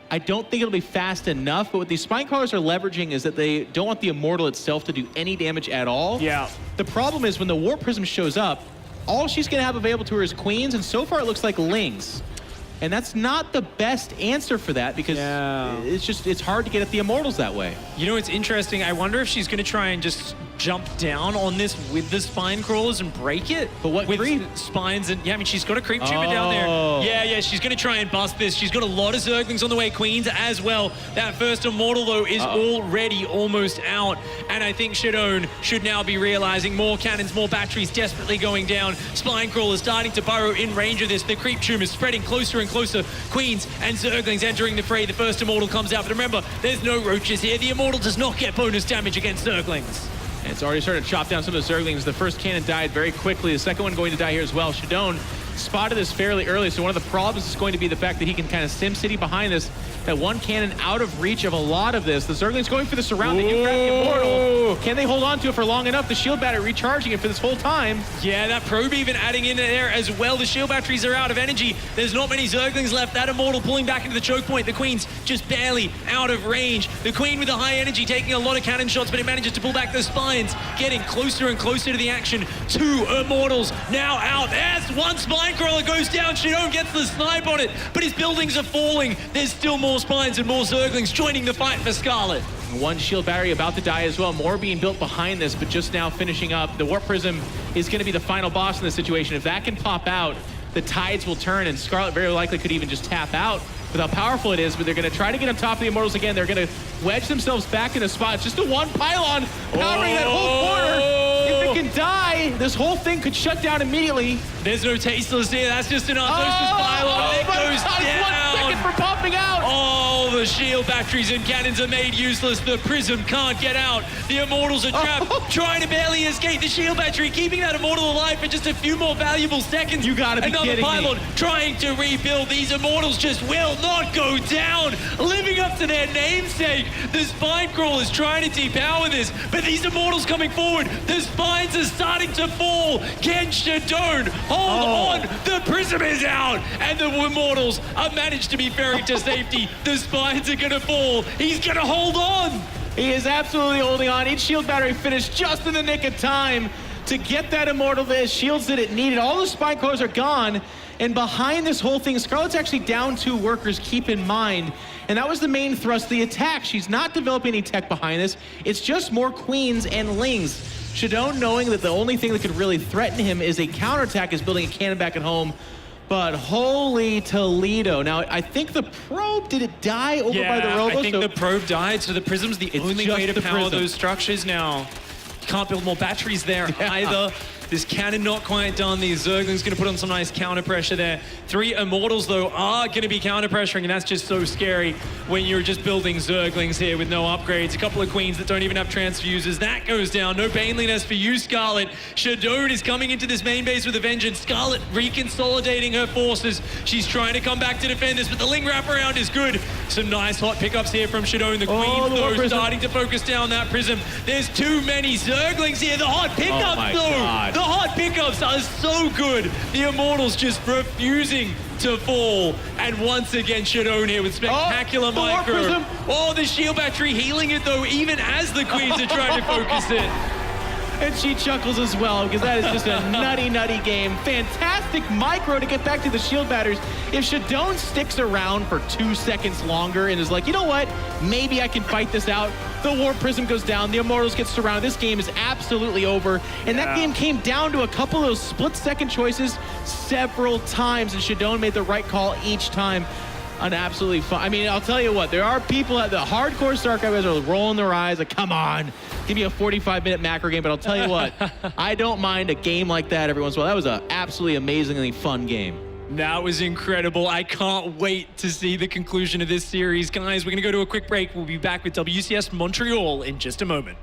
I don't think it'll be fast enough, but what these spine crawlers are leveraging is that they don't want the Immortal itself to do any damage at all. Yeah. The problem is when the Warp Prism shows up, all she's gonna have available to her is Queens, and so far it looks like Lings. And that's not the best answer for that because it's hard to get at the Immortals that way. You know, it's interesting. I wonder if she's going to try and just jump down on this with the spine crawlers and break it. But what with creep? Spines and yeah, I mean she's got a creep tumor down there. Yeah, she's going to try and bust this. She's got a lot of Zerglings on the way, Queens as well. That first Immortal though is already almost out, and I think ShaDoWn should now be realizing more cannons, more batteries desperately going down. Spine crawlers starting to burrow in range of this. The creep tumor is spreading closer and closer. Queens and Zerglings entering the fray. The first Immortal comes out, but remember, there's no roaches here. The Immortal does not get bonus damage against Zerglings. And it's already started to chop down some of the Zerglings. The first cannon died very quickly. The second one going to die here as well. ShaDoWn spotted this fairly early, so one of the problems is going to be the fact that he can kind of SimCity behind this. That one cannon out of reach of a lot of this. The Zerglings going for the surrounding. You grab the Immortal. Can they hold on to it for long enough? The shield battery recharging it for this whole time. Yeah, that probe even adding in there as well. The shield batteries are out of energy. There's not many Zerglings left. That Immortal pulling back into the choke point. The Queen's just barely out of range. The Queen with the high energy taking a lot of cannon shots, but it manages to pull back the spines. Getting closer and closer to the action. 2 Immortals now out. As one spine crawler goes down, ShaDoWn gets the snipe on it, but his buildings are falling. There's still more spines and more Zerglings joining the fight for Scarlett. One shield battery about to die as well. More being built behind this, but just now finishing up. The Warp Prism is going to be the final boss in this situation. If that can pop out, the tides will turn, and Scarlett very likely could even just tap out with how powerful it is, but they're going to try to get on top of the Immortals again. They're going to wedge themselves back in the spot. It's just a one pylon powering that whole corner. If it can die, this whole thing could shut down immediately. There's no tasteless here. That's just an Arthos's pylon. It goes down. 1 second for popping out. Oh, the shield batteries and cannons are made useless. The Prism can't get out. The Immortals are trapped, trying to barely escape. The shield battery keeping that Immortal alive for just a few more valuable seconds. You gotta be kidding me. Another pylon trying to rebuild. These Immortals just will not go down, living up to their namesake. The spine crawler is trying to depower this, but these Immortals coming forward. The spines are starting to fall. Can ShaDoWn hold on? The Prism is out, and the Immortals are managed to be ferried to safety. The spines are gonna fall. He's gonna hold on. He is absolutely holding on. Each shield battery finished just in the nick of time to get that Immortal, the shields that it needed. All the spine crawlers are gone. And behind this whole thing, Scarlett's actually down 2 workers, keep in mind. And that was the main thrust of the attack. She's not developing any tech behind this. It's just more Queens and Lings. ShaDoWn knowing that the only thing that could really threaten him is a counterattack is building a cannon back at home. But holy Toledo. Now, I think the probe, did it die over by the robo? I think the probe died, so the prism's the only way to power those structures now. You can't build more batteries there either. This cannon not quite done. The Zergling's going to put on some nice counter pressure there. 3 Immortals, though, are going to be counter pressuring, and that's just so scary when you're just building Zerglings here with no upgrades. A couple of Queens that don't even have transfuses. That goes down. No Baneliness for you, Scarlett. ShaDoWn is coming into this main base with a vengeance. Scarlett reconsolidating her forces. She's trying to come back to defend this, but the Ling wraparound is good. Some nice hot pickups here from ShaDoWn. The Queens, though, starting to focus down that Prism. There's too many Zerglings here. The hot pickups, though. The hot pickups are so good. The Immortals just refusing to fall. And once again, ShaDoWn here with spectacular micro. Oh, the shield battery healing it, though, even as the Queens are trying to focus it. And she chuckles as well, because that is just a nutty, nutty game. Fantastic micro to get back to the shield batters. If ShaDoWn sticks around for 2 seconds longer and is like, you know what, maybe I can fight this out, the Warp Prism goes down, the Immortals get surrounded, this game is absolutely over. And that game came down to a couple of those split-second choices several times, and ShaDoWn made the right call each time. An absolutely fun. I mean, I'll tell you what, there are people at the hardcore StarCraft are rolling their eyes like, come on, give me a 45-minute macro game. But I'll tell you what, I don't mind a game like that every once in a while. That was an absolutely amazingly fun game. That was incredible. I can't wait to see the conclusion of this series. Guys, we're going to go to a quick break. We'll be back with WCS Montreal in just a moment.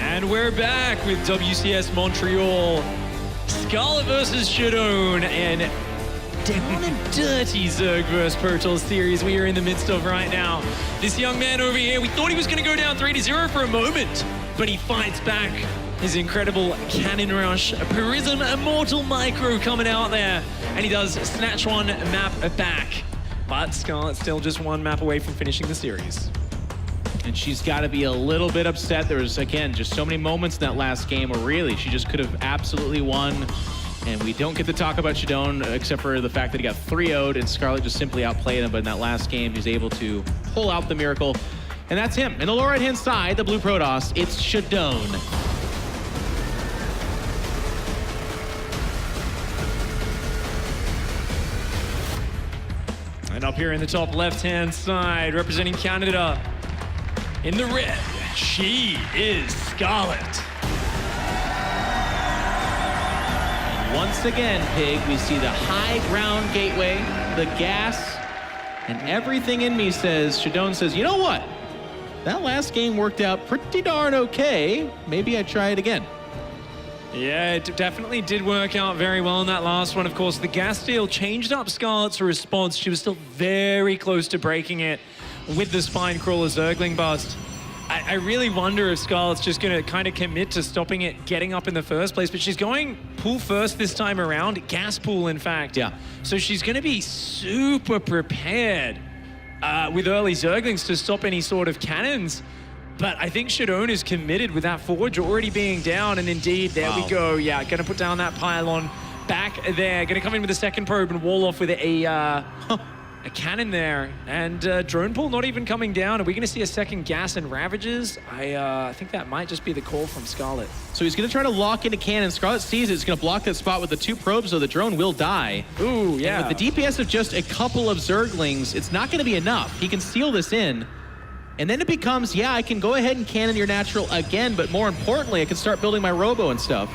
And we're back with WCS Montreal. Scarlett versus ShaDoWn, and down and dirty Zerg versus Protoss series we are in the midst of right now. This young man over here, we thought he was going to go down 3-0 for a moment, but he fights back. His incredible cannon rush, a Prism Immortal Micro coming out there, and he does snatch one map back. But Scarlett's still just one map away from finishing the series. And she's got to be a little bit upset. There was, again, just so many moments in that last game where really she just could have absolutely won. And we don't get to talk about ShaDoWn except for the fact that he got 3-0'd and Scarlett just simply outplayed him. But in that last game, he's able to pull out the miracle. And that's him. In the lower right-hand side, the blue Protoss, it's ShaDoWn. And up here in the top left-hand side, representing Canada in the red, she is Scarlett. Once again, Pig, we see the high ground gateway, the gas, and everything in me says, ShaDoWn says, you know what? That last game worked out pretty darn okay. Maybe I try it again. Yeah, it definitely did work out very well in that last one. Of course, the gas deal changed up Scarlett's response. She was still very close to breaking it with the Spine Crawler Zergling bust. I really wonder if Scarlett's just going to kind of commit to stopping it getting up in the first place, but she's going pool first this time around, gas pool in fact. Yeah. So she's going to be super prepared with early Zerglings to stop any sort of cannons. But I think ShaDoWn is committed with that Forge already being down, and indeed, there we go. Yeah, going to put down that pylon back there. Going to come in with a second probe and wall off with a cannon there. And drone pool not even coming down. Are we going to see a second gas and Ravages? I think that might just be the call from Scarlett. So he's going to try to lock into cannon. Scarlett sees it. It's going to block that spot with the 2 probes, so the drone will die. Ooh, yeah. And with the DPS of just a couple of Zerglings, it's not going to be enough. He can seal this in. And then it becomes, yeah, I can go ahead and cannon your natural again, but more importantly, I can start building my robo and stuff.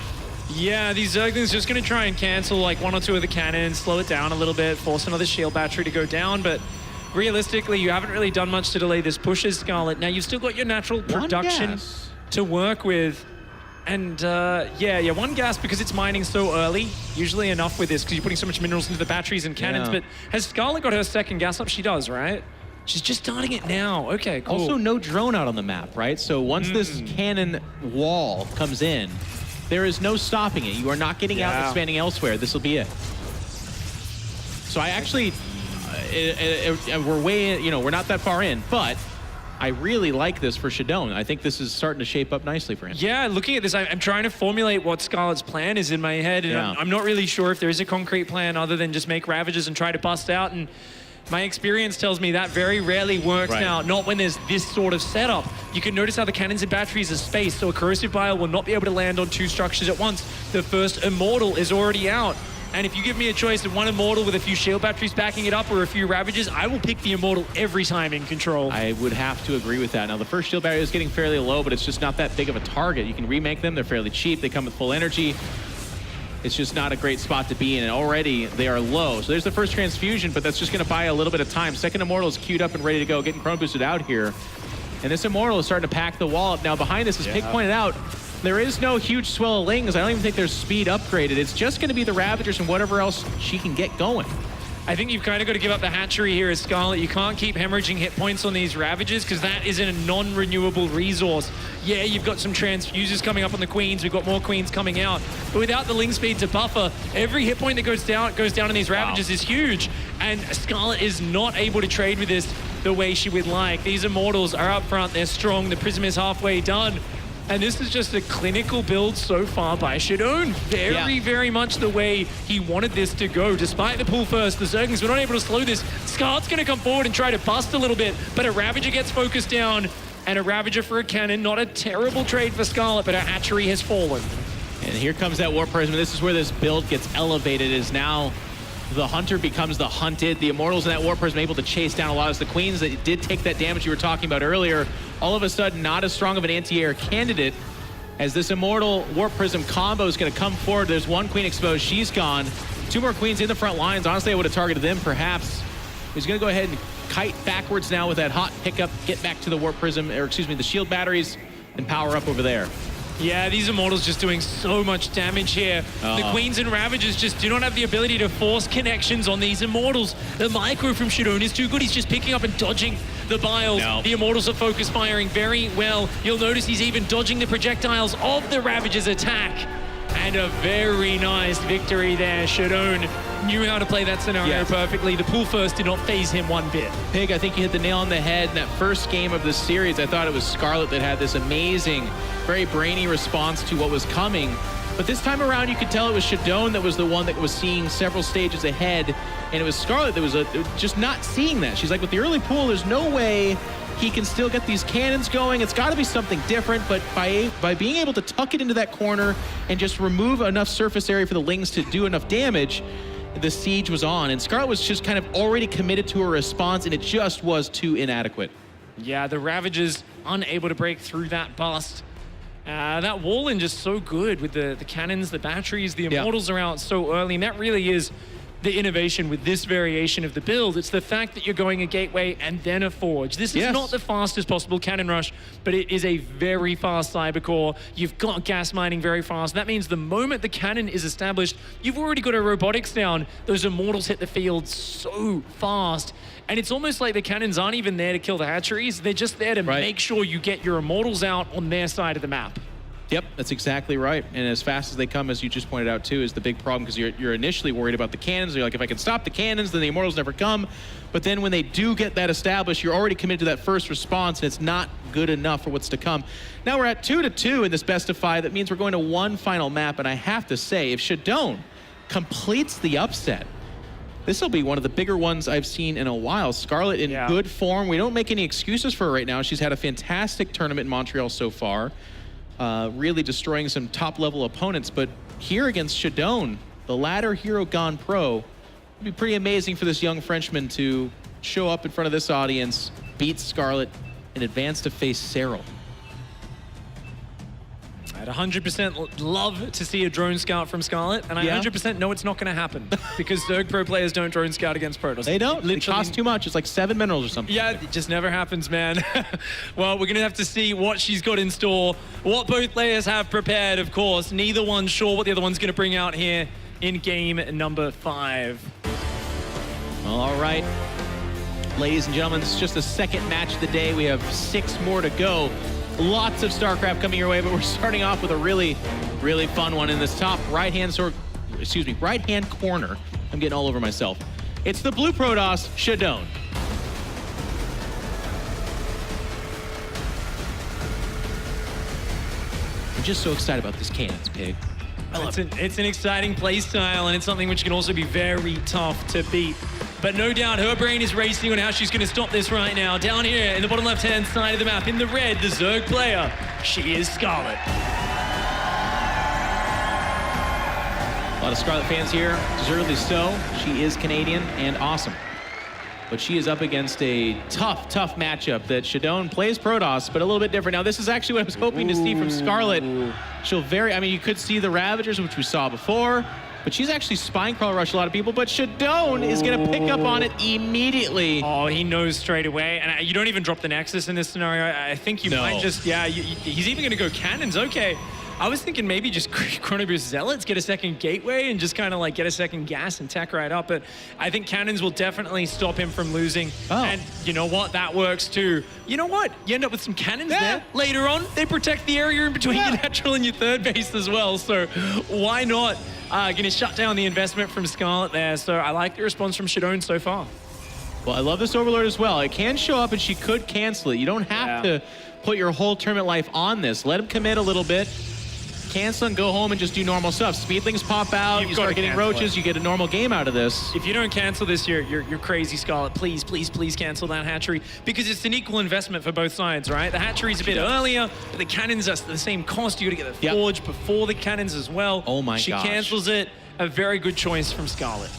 Yeah, these Zerglings just going to try and cancel like 1 or 2 of the cannons, slow it down a little bit, force another shield battery to go down, but realistically, you haven't really done much to delay this push as Scarlett. Now, you've still got your natural production to work with. And yeah, 1 gas because it's mining so early. Usually enough with this because you're putting so much minerals into the batteries and cannons, but has Scarlett got her second gas up? She does, right? She's just starting it now. Okay, cool. Also, no drone out on the map, right? So once this cannon wall comes in, there is no stopping it. You are not getting out and expanding elsewhere. This will be it. So I actually, we're way, we're not that far in, but I really like this for ShaDoWn. I think this is starting to shape up nicely for him. Yeah, looking at this, I'm trying to formulate what Scarlett's plan is in my head, and I'm not really sure if there is a concrete plan other than just make Ravages and try to bust out. And my experience tells me that very rarely works out, not when there's this sort of setup. You can notice how the cannons and batteries are spaced, so a Corrosive Bile will not be able to land on 2 structures at once. The first Immortal is already out. And if you give me a choice of 1 Immortal with a few shield batteries backing it up or a few Ravages, I will pick the Immortal every time in control. I would have to agree with that. Now, the first shield barrier is getting fairly low, but it's just not that big of a target. You can remake them. They're fairly cheap. They come with full energy. It's just not a great spot to be in, and already they are low. So there's the first transfusion, but that's just going to buy a little bit of time. Second Immortal is queued up and ready to go, getting Chrono Boosted out here. And this Immortal is starting to pack the wall up. Now, behind this, as Pig pointed out, there is no huge swell of Lings. I don't even think there's speed upgraded. It's just going to be the Ravagers and whatever else she can get going. I think you've kind of got to give up the hatchery here as Scarlett. You can't keep hemorrhaging hit points on these Ravages because that isn't a non-renewable resource. Yeah, you've got some transfuses coming up on the Queens. We've got more Queens coming out. But without the Ling speed to buffer, every hit point that goes down in these Ravages is huge. And Scarlett is not able to trade with this the way she would like. These Immortals are up front. They're strong. The Prism is halfway done. And this is just a clinical build so far by ShaDoWn. Very much the way he wanted this to go. Despite the pull first, the Zerglings were not able to slow this. Scarlett's going to come forward and try to bust a little bit, but a Ravager gets focused down, and a Ravager for a cannon. Not a terrible trade for Scarlett, but her hatchery has fallen. And here comes that Warp Prism. This is where this build gets elevated, is now the Hunter becomes the hunted. The Immortals in that Warp Prism able to chase down a lot of the Queens that did take that damage you were talking about earlier. All of a sudden, not as strong of an anti-air candidate as this Immortal Warp Prism combo is going to come forward. There's 1 Queen exposed. She's gone. 2 more Queens in the front lines. Honestly, I would have targeted them, perhaps. He's going to go ahead and kite backwards now with that hot pickup, get back to the Warp Prism, or excuse me, the shield batteries, and power up over there. Yeah, these Immortals just doing so much damage here. The Queens and Ravagers just do not have the ability to force connections on these Immortals. The micro from ShaDoWn is too good. He's just picking up and dodging the Biles. The Immortals are focus firing very well. You'll notice he's even dodging the projectiles of the Ravagers' attack. And a very nice victory there. ShaDoWn knew how to play that scenario perfectly. The pull first did not phase him one bit. Pig, I think you hit the nail on the head. In that first game of this series, I thought it was Scarlett that had this amazing, very brainy response to what was coming. But this time around, you could tell it was ShaDoWn that was the one that was seeing several stages ahead, and it was Scarlett that was just not seeing that. She's like, with the early pull, there's no way he can still get these cannons going. It's got to be something different, but by being able to tuck it into that corner and just remove enough surface area for the Lings to do enough damage, the siege was on, and Scarlett was just kind of already committed to her response, and it just was too inadequate. Yeah, the Ravagers unable to break through that bust. That wall in just so good with the cannons, the batteries, the Immortals are out so early, and that really is the innovation with this variation of the build. It's the fact that you're going a gateway and then a forge. This is not the fastest possible cannon rush, but it is a very fast cybercore. You've got gas mining very fast. That means the moment the cannon is established, you've already got a robotics down. Those Immortals hit the field so fast. And it's almost like the cannons aren't even there to kill the hatcheries. They're just there to make sure you get your Immortals out on their side of the map. Yep, that's exactly right. And as fast as they come, as you just pointed out too, is the big problem, because you're initially worried about the cannons. You're like, if I can stop the cannons, then the Immortals never come. But then when they do get that established, you're already committed to that first response, and it's not good enough for what's to come. Now we're at 2-2 in this best of 5. That means we're going to one final map, and I have to say, if ShaDoWn completes the upset, this will be one of the bigger ones I've seen in a while. Scarlett in good form. We don't make any excuses for her right now. She's had a fantastic tournament in Montreal so far. Really destroying some top-level opponents. But here against ShaDoWn, the latter hero gone pro, it'd be pretty amazing for this young Frenchman to show up in front of this audience, beat Scarlett, and advance to face Cyril. I'd 100% love to see a drone scout from Scarlett, and I 100% know it's not going to happen because Zerg pro players don't drone scout against Protoss. They don't. It costs too much. It's like 7 minerals or something. Yeah, it just never happens, man. Well, we're going to have to see what she's got in store, what both players have prepared, of course. Neither one's sure what the other one's going to bring out here in game number 5. All right. Ladies and gentlemen, this is just the second match of the day. We have 6 more to go. Lots of StarCraft coming your way, but we're starting off with a really, really fun one in this top right-hand corner. I'm getting all over myself. It's the blue Protoss, ShaDoWn. I'm just so excited about this cannons, Pig. It's an exciting play style, and it's something which can also be very tough to beat. But no doubt her brain is racing on how she's going to stop this right now. Down here in the bottom left-hand side of the map, in the red, the Zerg player, she is Scarlett. A lot of Scarlett fans here, deservedly so. She is Canadian and awesome. But she is up against a tough, tough matchup that ShaDoWn plays Protoss, but a little bit different. Now, this is actually what I was hoping to see from Scarlett. I mean, you could see the Ravagers, which we saw before, but she's actually spine crawl rush a lot of people, but ShaDoWn is going to pick up on it immediately. Oh, he knows straight away. And you don't even drop the Nexus in this scenario. I think you might just, he's even going to go cannons. Okay. I was thinking maybe just Chrono Boost Zealots, get a second gateway and just kind of like get a second gas and tack right up. But I think cannons will definitely stop him from losing. And you know what? That works too. You know what? You end up with some cannons there. Later on, they protect the area in between your natural and your third base as well. So why not? Going to shut down the investment from Scarlett there. So I like the response from ShaDoWn so far. Well, I love this Overlord as well. It can show up and she could cancel it. You don't have to put your whole tournament life on this. Let him commit a little bit. Cancel and go home and just do normal stuff. Speedlings pop out, you start getting roaches, you get a normal game out of this. If you don't cancel this, you're crazy, Scarlett. Please, please, please cancel that hatchery, because it's an equal investment for both sides, right? The hatchery's a bit earlier, but the cannons are the same cost. You gotta get the forge before the cannons as well. Oh my gosh. She cancels it. A very good choice from Scarlett.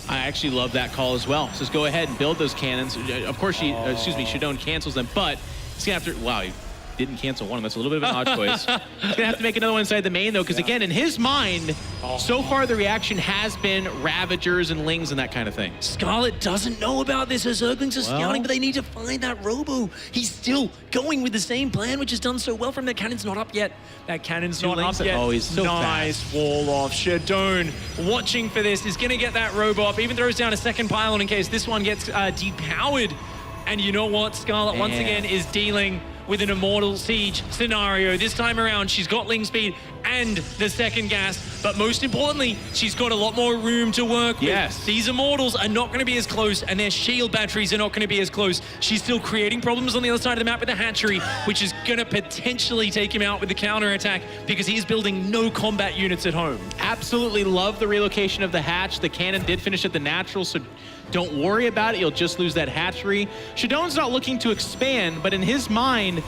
I actually love that call as well. So just go ahead and build those cannons. Of course, ShaDoWn cancels them, but he's gonna have to, wow, he didn't cancel one. That's a little bit of an odd choice. He's gonna have to make another one inside the main though, because again, in his mind, so far the reaction has been Ravagers and Lings and that kind of thing. Scarlett doesn't know about this. Her Zerglings are scouting, but they need to find that Robo. He's still going with the same plan, which has done so well from that cannon's not up yet. That cannon's not up yet. Oh, he's so nice fast. Wall off. ShaDoWn watching for this is gonna get that Robo up. Even throws down a second pylon in case this one gets depowered. And you know what? Scarlett once again is dealing with an Immortal Siege scenario. This time around, she's got Ling Speed and the second gas, but most importantly, she's got a lot more room to work with. These Immortals are not going to be as close, and their shield batteries are not going to be as close. She's still creating problems on the other side of the map with the hatchery, which is going to potentially take him out with the counterattack because he's building no combat units at home. Absolutely love the relocation of the hatch. The cannon did finish at the natural, so don't worry about it. You'll just lose that hatchery. ShaDoWn's not looking to expand, but in his mind,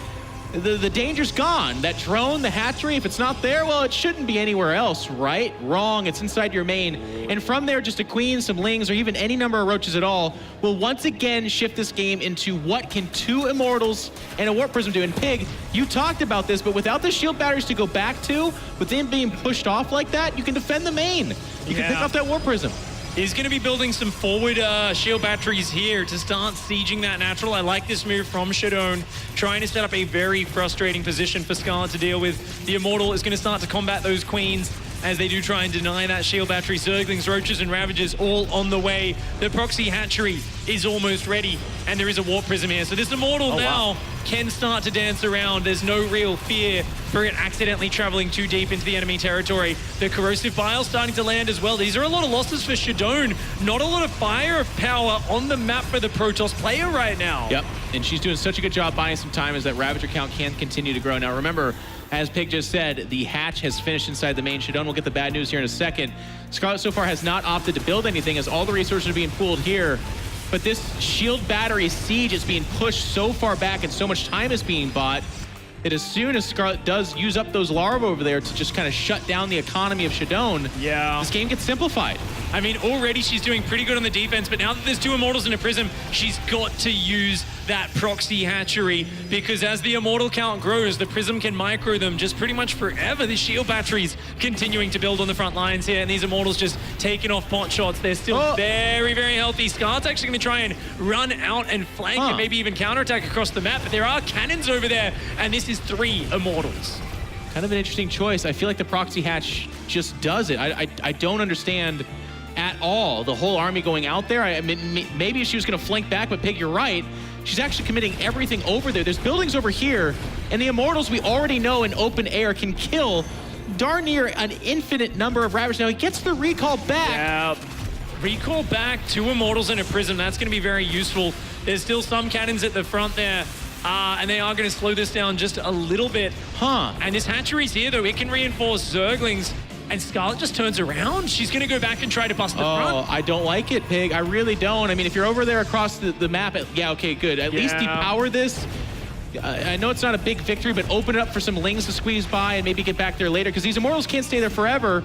the danger's gone. That drone, the hatchery, if it's not there, well, it shouldn't be anywhere else, right? Wrong, it's inside your main. And from there, just a queen, some lings, or even any number of roaches at all will once again shift this game into what can 2 Immortals and a Warp Prism do. And Pig, you talked about this, but without the shield batteries to go back to, with them being pushed off like that, you can defend the main. You can pick up that Warp Prism. He's going to be building some forward shield batteries here to start sieging that natural. I like this move from ShaDoWn, trying to set up a very frustrating position for Scarlett to deal with. The Immortal is going to start to combat those queens as they do try and deny that shield battery. Zerglings, Roaches, and Ravagers all on the way. The proxy hatchery is almost ready, and there is a Warp Prism here. So this Immortal now can start to dance around. There's no real fear for it accidentally traveling too deep into the enemy territory. The Corrosive Bile starting to land as well. These are a lot of losses for ShaDoWn. Not a lot of fire power on the map for the Protoss player right now. Yep, and she's doing such a good job buying some time as that Ravager count can continue to grow. Now remember, as Pig just said, the hatch has finished inside the main. ShaDoWn will get the bad news here in a second. Scarlett so far has not opted to build anything as all the resources are being pooled here. But this shield battery siege is being pushed so far back and so much time is being bought that as soon as Scarlett does use up those larvae over there to just kind of shut down the economy of ShaDoWn, this game gets simplified. I mean, already she's doing pretty good on the defense, but now that there's 2 Immortals and a Prism, she's got to use that proxy hatchery, because as the Immortal count grows, the Prism can micro them just pretty much forever. The shield batteries continuing to build on the front lines here, and these Immortals just taking off pot shots. They're still very, very healthy. Scarlett's actually going to try and run out and flank and maybe even counterattack across the map, but there are cannons over there, and this is 3 Immortals. Kind of an interesting choice. I feel like the proxy hatch just does it. I don't understand at all the whole army going out there. I mean, maybe she was going to flank back, but Pig, you're right. She's actually committing everything over there. There's buildings over here, and the Immortals we already know in open air can kill darn near an infinite number of Ravagers. Now he gets the recall back. Yeah. Recall back, 2 Immortals and a Prism. That's going to be very useful. There's still some cannons at the front there. And they are going to slow this down just a little bit. And this hatchery's here, though. It can reinforce Zerglings. And Scarlett just turns around. She's going to go back and try to bust the front. Oh, I don't like it, Pig. I really don't. I mean, if you're over there across the map, yeah, okay, good. At least depower this. I know it's not a big victory, but open it up for some lings to squeeze by and maybe get back there later, because these Immortals can't stay there forever.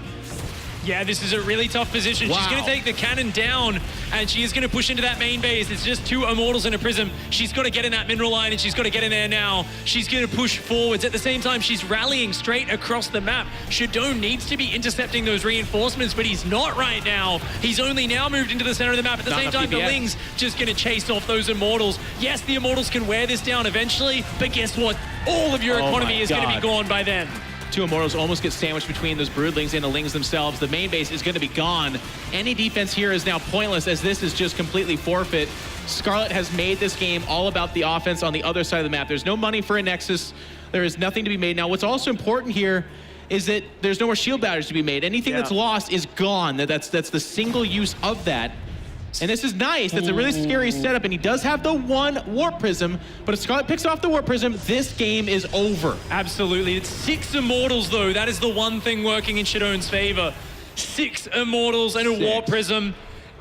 Yeah, this is a really tough position. She's going to take the cannon down, and she is going to push into that main base. It's just 2 Immortals and a Prism. She's got to get in that mineral line, and she's got to get in there now. She's going to push forwards. At the same time, she's rallying straight across the map. ShaDoWn needs to be intercepting those reinforcements, but he's not right now. He's only now moved into the center of the map. At the same time, the Lings just going to chase off those Immortals. Yes, the Immortals can wear this down eventually, but guess what? All of your economy is going to be gone by then. 2 Immortals almost get sandwiched between those Broodlings and the Lings themselves. The main base is going to be gone. Any defense here is now pointless, as this is just completely forfeit. Scarlett has made this game all about the offense on the other side of the map. There's no money for a Nexus. There is nothing to be made. Now, what's also important here is that there's no more shield batteries to be made. Anything that's lost is gone. That's the single use of that. And this is nice. That's a really scary setup, and he does have the 1 Warp Prism, but if Scarlett picks off the Warp Prism, this game is over. Absolutely. It's 6 Immortals, though. That is the one thing working in ShaDoWn's favor. 6 Immortals and a Warp Prism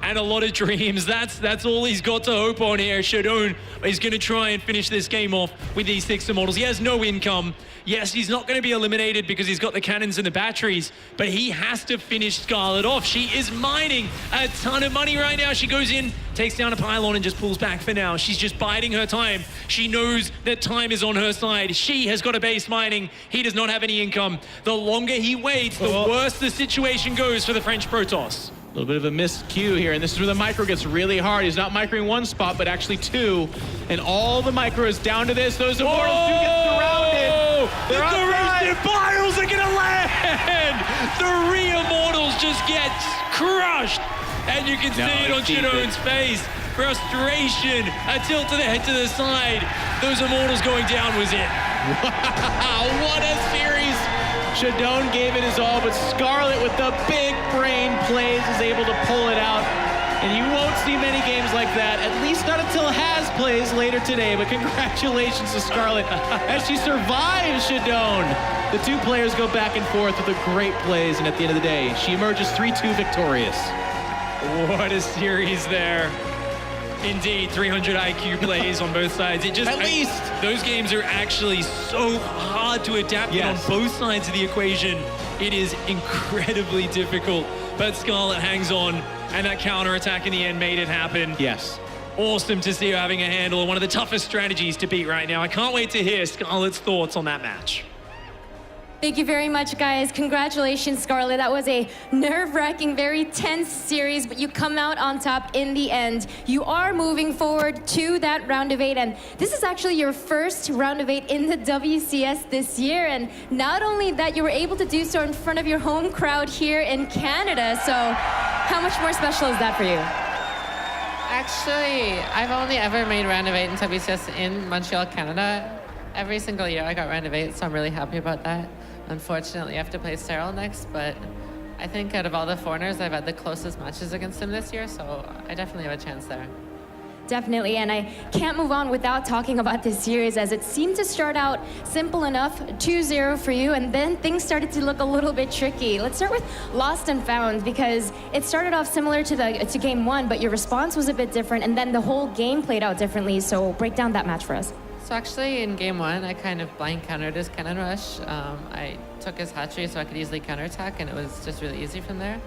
and a lot of dreams. That's all he's got to hope on here. ShaDoWn is going to try and finish this game off with these 6 Immortals. He has no income. Yes, he's not going to be eliminated because he's got the cannons and the batteries, but he has to finish Scarlett off. She is mining a ton of money right now. She goes in, takes down a pylon, and just pulls back for now. She's just biding her time. She knows that time is on her side. She has got a base mining. He does not have any income. The longer he waits, the worse the situation goes for the French Protoss. A little bit of a miscue here, and this is where the micro gets really hard. He's not microing 1 spot, but actually 2. And all the micro is down to this. Those Immortals do get surrounded. The corrosive biles are gonna land! 3 Immortals just get crushed. And you can see it on ShaDoWn's face. Frustration, a tilt to the head to the side. Those Immortals going down was it. Wow, what a series! ShaDoWn gave it his all, but Scarlett with the big brain plays is able to pull it out. And you won't see many games like that, at least not until Has plays later today. But congratulations to Scarlett as she survives ShaDoWn. The 2 players go back and forth with the great plays, and at the end of the day, she emerges 3-2 victorious. What a series there. Indeed, 300 IQ plays on both sides. It just At least. those games are actually so hard to adapt Yes. on both sides of the equation. It is incredibly difficult, but Scarlett hangs on, and that counter attack in the end made it happen. Yes. Awesome to see her having a handle on one of the toughest strategies to beat right now. I can't wait to hear Scarlett's thoughts on that match. Thank you very much, guys. Congratulations, Scarlett. That was a nerve-wracking, very tense series, but you come out on top in the end. You are moving forward to that round of 8, and this is actually your first round of 8 in the WCS this year. And not only that, you were able to do so in front of your home crowd here in Canada. So how much more special is that for you? Actually, I've only ever made round of 8 in WCS in Montreal, Canada. Every single year I got round of 8, so I'm really happy about that. Unfortunately, I have to play Cyril next, but I think out of all the foreigners, I've had the closest matches against him this year, so I definitely have a chance there. Definitely, and I can't move on without talking about this series, as it seemed to start out simple enough, 2-0 for you, and then things started to look a little bit tricky. Let's start with Lost and Found, because it started off similar to game 1, but your response was a bit different, and then the whole game played out differently, so break down that match for us. So actually, in game 1, I kind of blind countered his cannon rush. I took his hatchery so I could easily counterattack, and it was just really easy from there.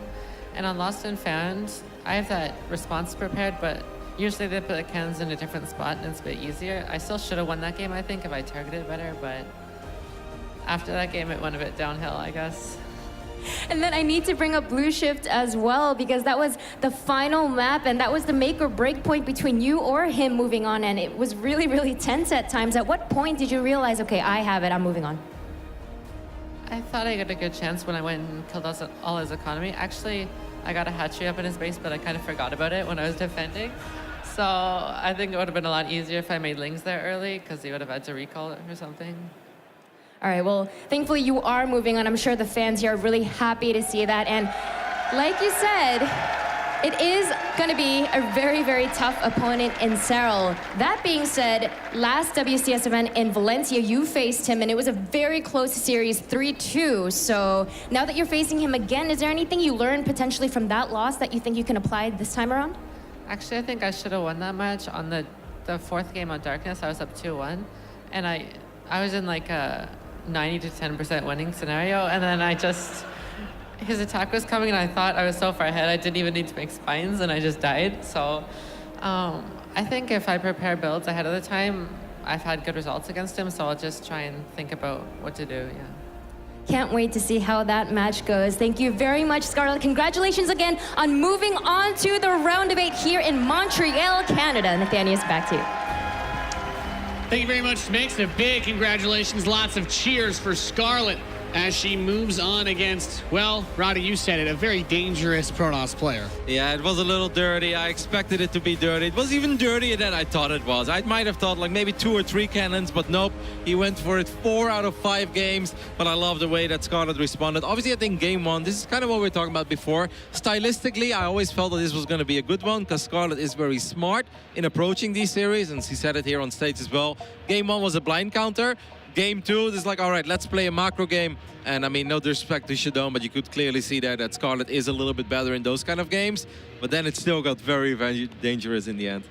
And on Lost and Found, I have that response prepared, but usually they put the cannons in a different spot, and it's a bit easier. I still should have won that game, I think, if I targeted better, but after that game, it went a bit downhill, I guess. And then I need to bring up Blue Shift as well, because that was the final map, and that was the make or break point between you or him moving on, and it was really, really tense at times. At what point did you realize, okay, I have it, I'm moving on? I thought I got a good chance when I went and killed all his economy. Actually, I got a hatchery up in his base, but I kind of forgot about it when I was defending. So I think it would have been a lot easier if I made Lings there early, because he would have had to recall it or something. All right, well, thankfully you are moving on. I'm sure the fans here are really happy to see that. And like you said, it is going to be a very, very tough opponent in Cyril. That being said, last WCS event in Valencia, you faced him, and it was a very close series, 3-2. So now that you're facing him again, is there anything you learned potentially from that loss that you think you can apply this time around? Actually, I think I should have won that match. On the fourth game on Darkness, I was up 2-1, and I was in like a 90 to 10% winning scenario, and then his attack was coming, and I thought I was so far ahead I didn't even need to make spines, and I just died. So I think if I prepare builds ahead of the time, I've had good results against him, so I'll just try and think about what to do, yeah. Can't wait to see how that match goes. Thank you very much, Scarlett. Congratulations again on moving on to the round of 8 here in Montreal, Canada. Nathanius, back to you. Thank you very much, Mix. A big congratulations. Lots of cheers for Scarlett as she moves on against, well, Roddy, you said it, a very dangerous Protoss player. Yeah, it was a little dirty. I expected it to be dirty. It was even dirtier than I thought it was. I might have thought like maybe 2 or 3 cannons, but nope. He went for it 4 out of 5 games, but I love the way that Scarlett responded. Obviously, I think game 1, this is kind of what we were talking about before. Stylistically, I always felt that this was going to be a good one because Scarlett is very smart in approaching these series, and she said it here on stage as well. Game 1 was a blind counter. Game 2, it's like, all right, let's play a macro game. And I mean, no disrespect to ShaDoWn, but you could clearly see there that Scarlett is a little bit better in those kind of games. But then it still got very, very dangerous in the end.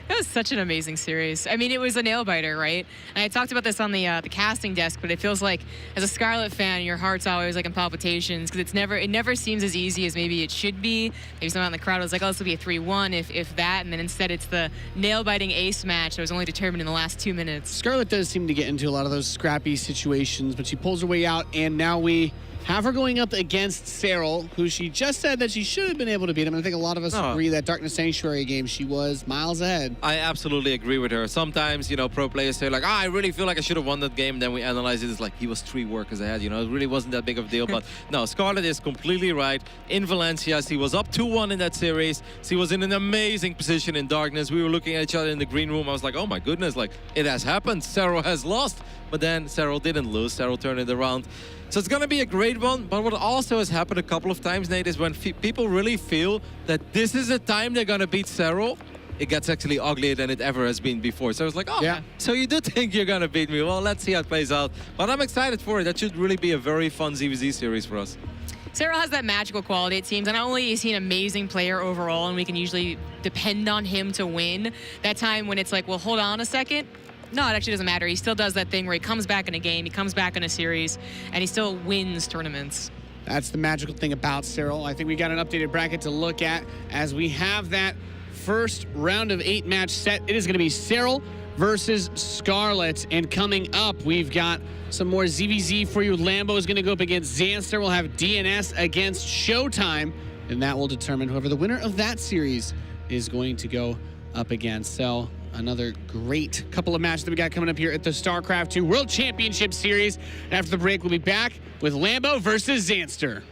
That was such an amazing series. I mean, it was a nail biter, right? And I talked about this on the casting desk, but it feels like as a Scarlett fan, your heart's always like in palpitations because it never seems as easy as maybe it should be. Maybe someone in the crowd was like, oh, this will be a 3-1 if that, and then instead it's the nail-biting ace match that was only determined in the last 2 minutes. Scarlett does seem to get into a lot of those scrappy situations, but she pulls her way out, and now we have her going up against Cyril, who she just said that she should have been able to beat him. And I think a lot of us agree that Darkness Sanctuary game, she was miles ahead. I absolutely agree with her. Sometimes, you know, pro players say like, I really feel like I should have won that game. Then we analyze it as like, he was 3 workers ahead. You know, it really wasn't that big of a deal. But no, Scarlett is completely right. In Valencia, she was up 2-1 in that series. She was in an amazing position in Darkness. We were looking at each other in the green room. I was like, oh my goodness, like it has happened. Cyril has lost. But then Cyril didn't lose. Cyril turned it around. So it's going to be a great one. But what also has happened a couple of times, Nate, is when people really feel that this is the time they're going to beat Cyril, it gets actually uglier than it ever has been before. So it's like, oh, yeah. So you do think you're going to beat me. Well, let's see how it plays out. But I'm excited for it. That should really be a very fun ZvZ series for us. Cyril has that magical quality, it seems. And not only is he an amazing player overall, and we can usually depend on him to win, that time when it's like, well, hold on a second. No, it actually doesn't matter. He still does that thing where he comes back in a game, he comes back in a series, and he still wins tournaments. That's the magical thing about Cyril. I think we got an updated bracket to look at as we have that first round of 8 match set. It is going to be Cyril versus Scarlett. And coming up, we've got some more ZvZ for you. Lambo is going to go up against Xanster. We'll have DNS against Showtime, and that will determine whoever the winner of that series is going to go up against. So another great couple of matches that we got coming up here at the StarCraft 2 World Championship Series. And after the break, we'll be back with Lambo versus Xanster.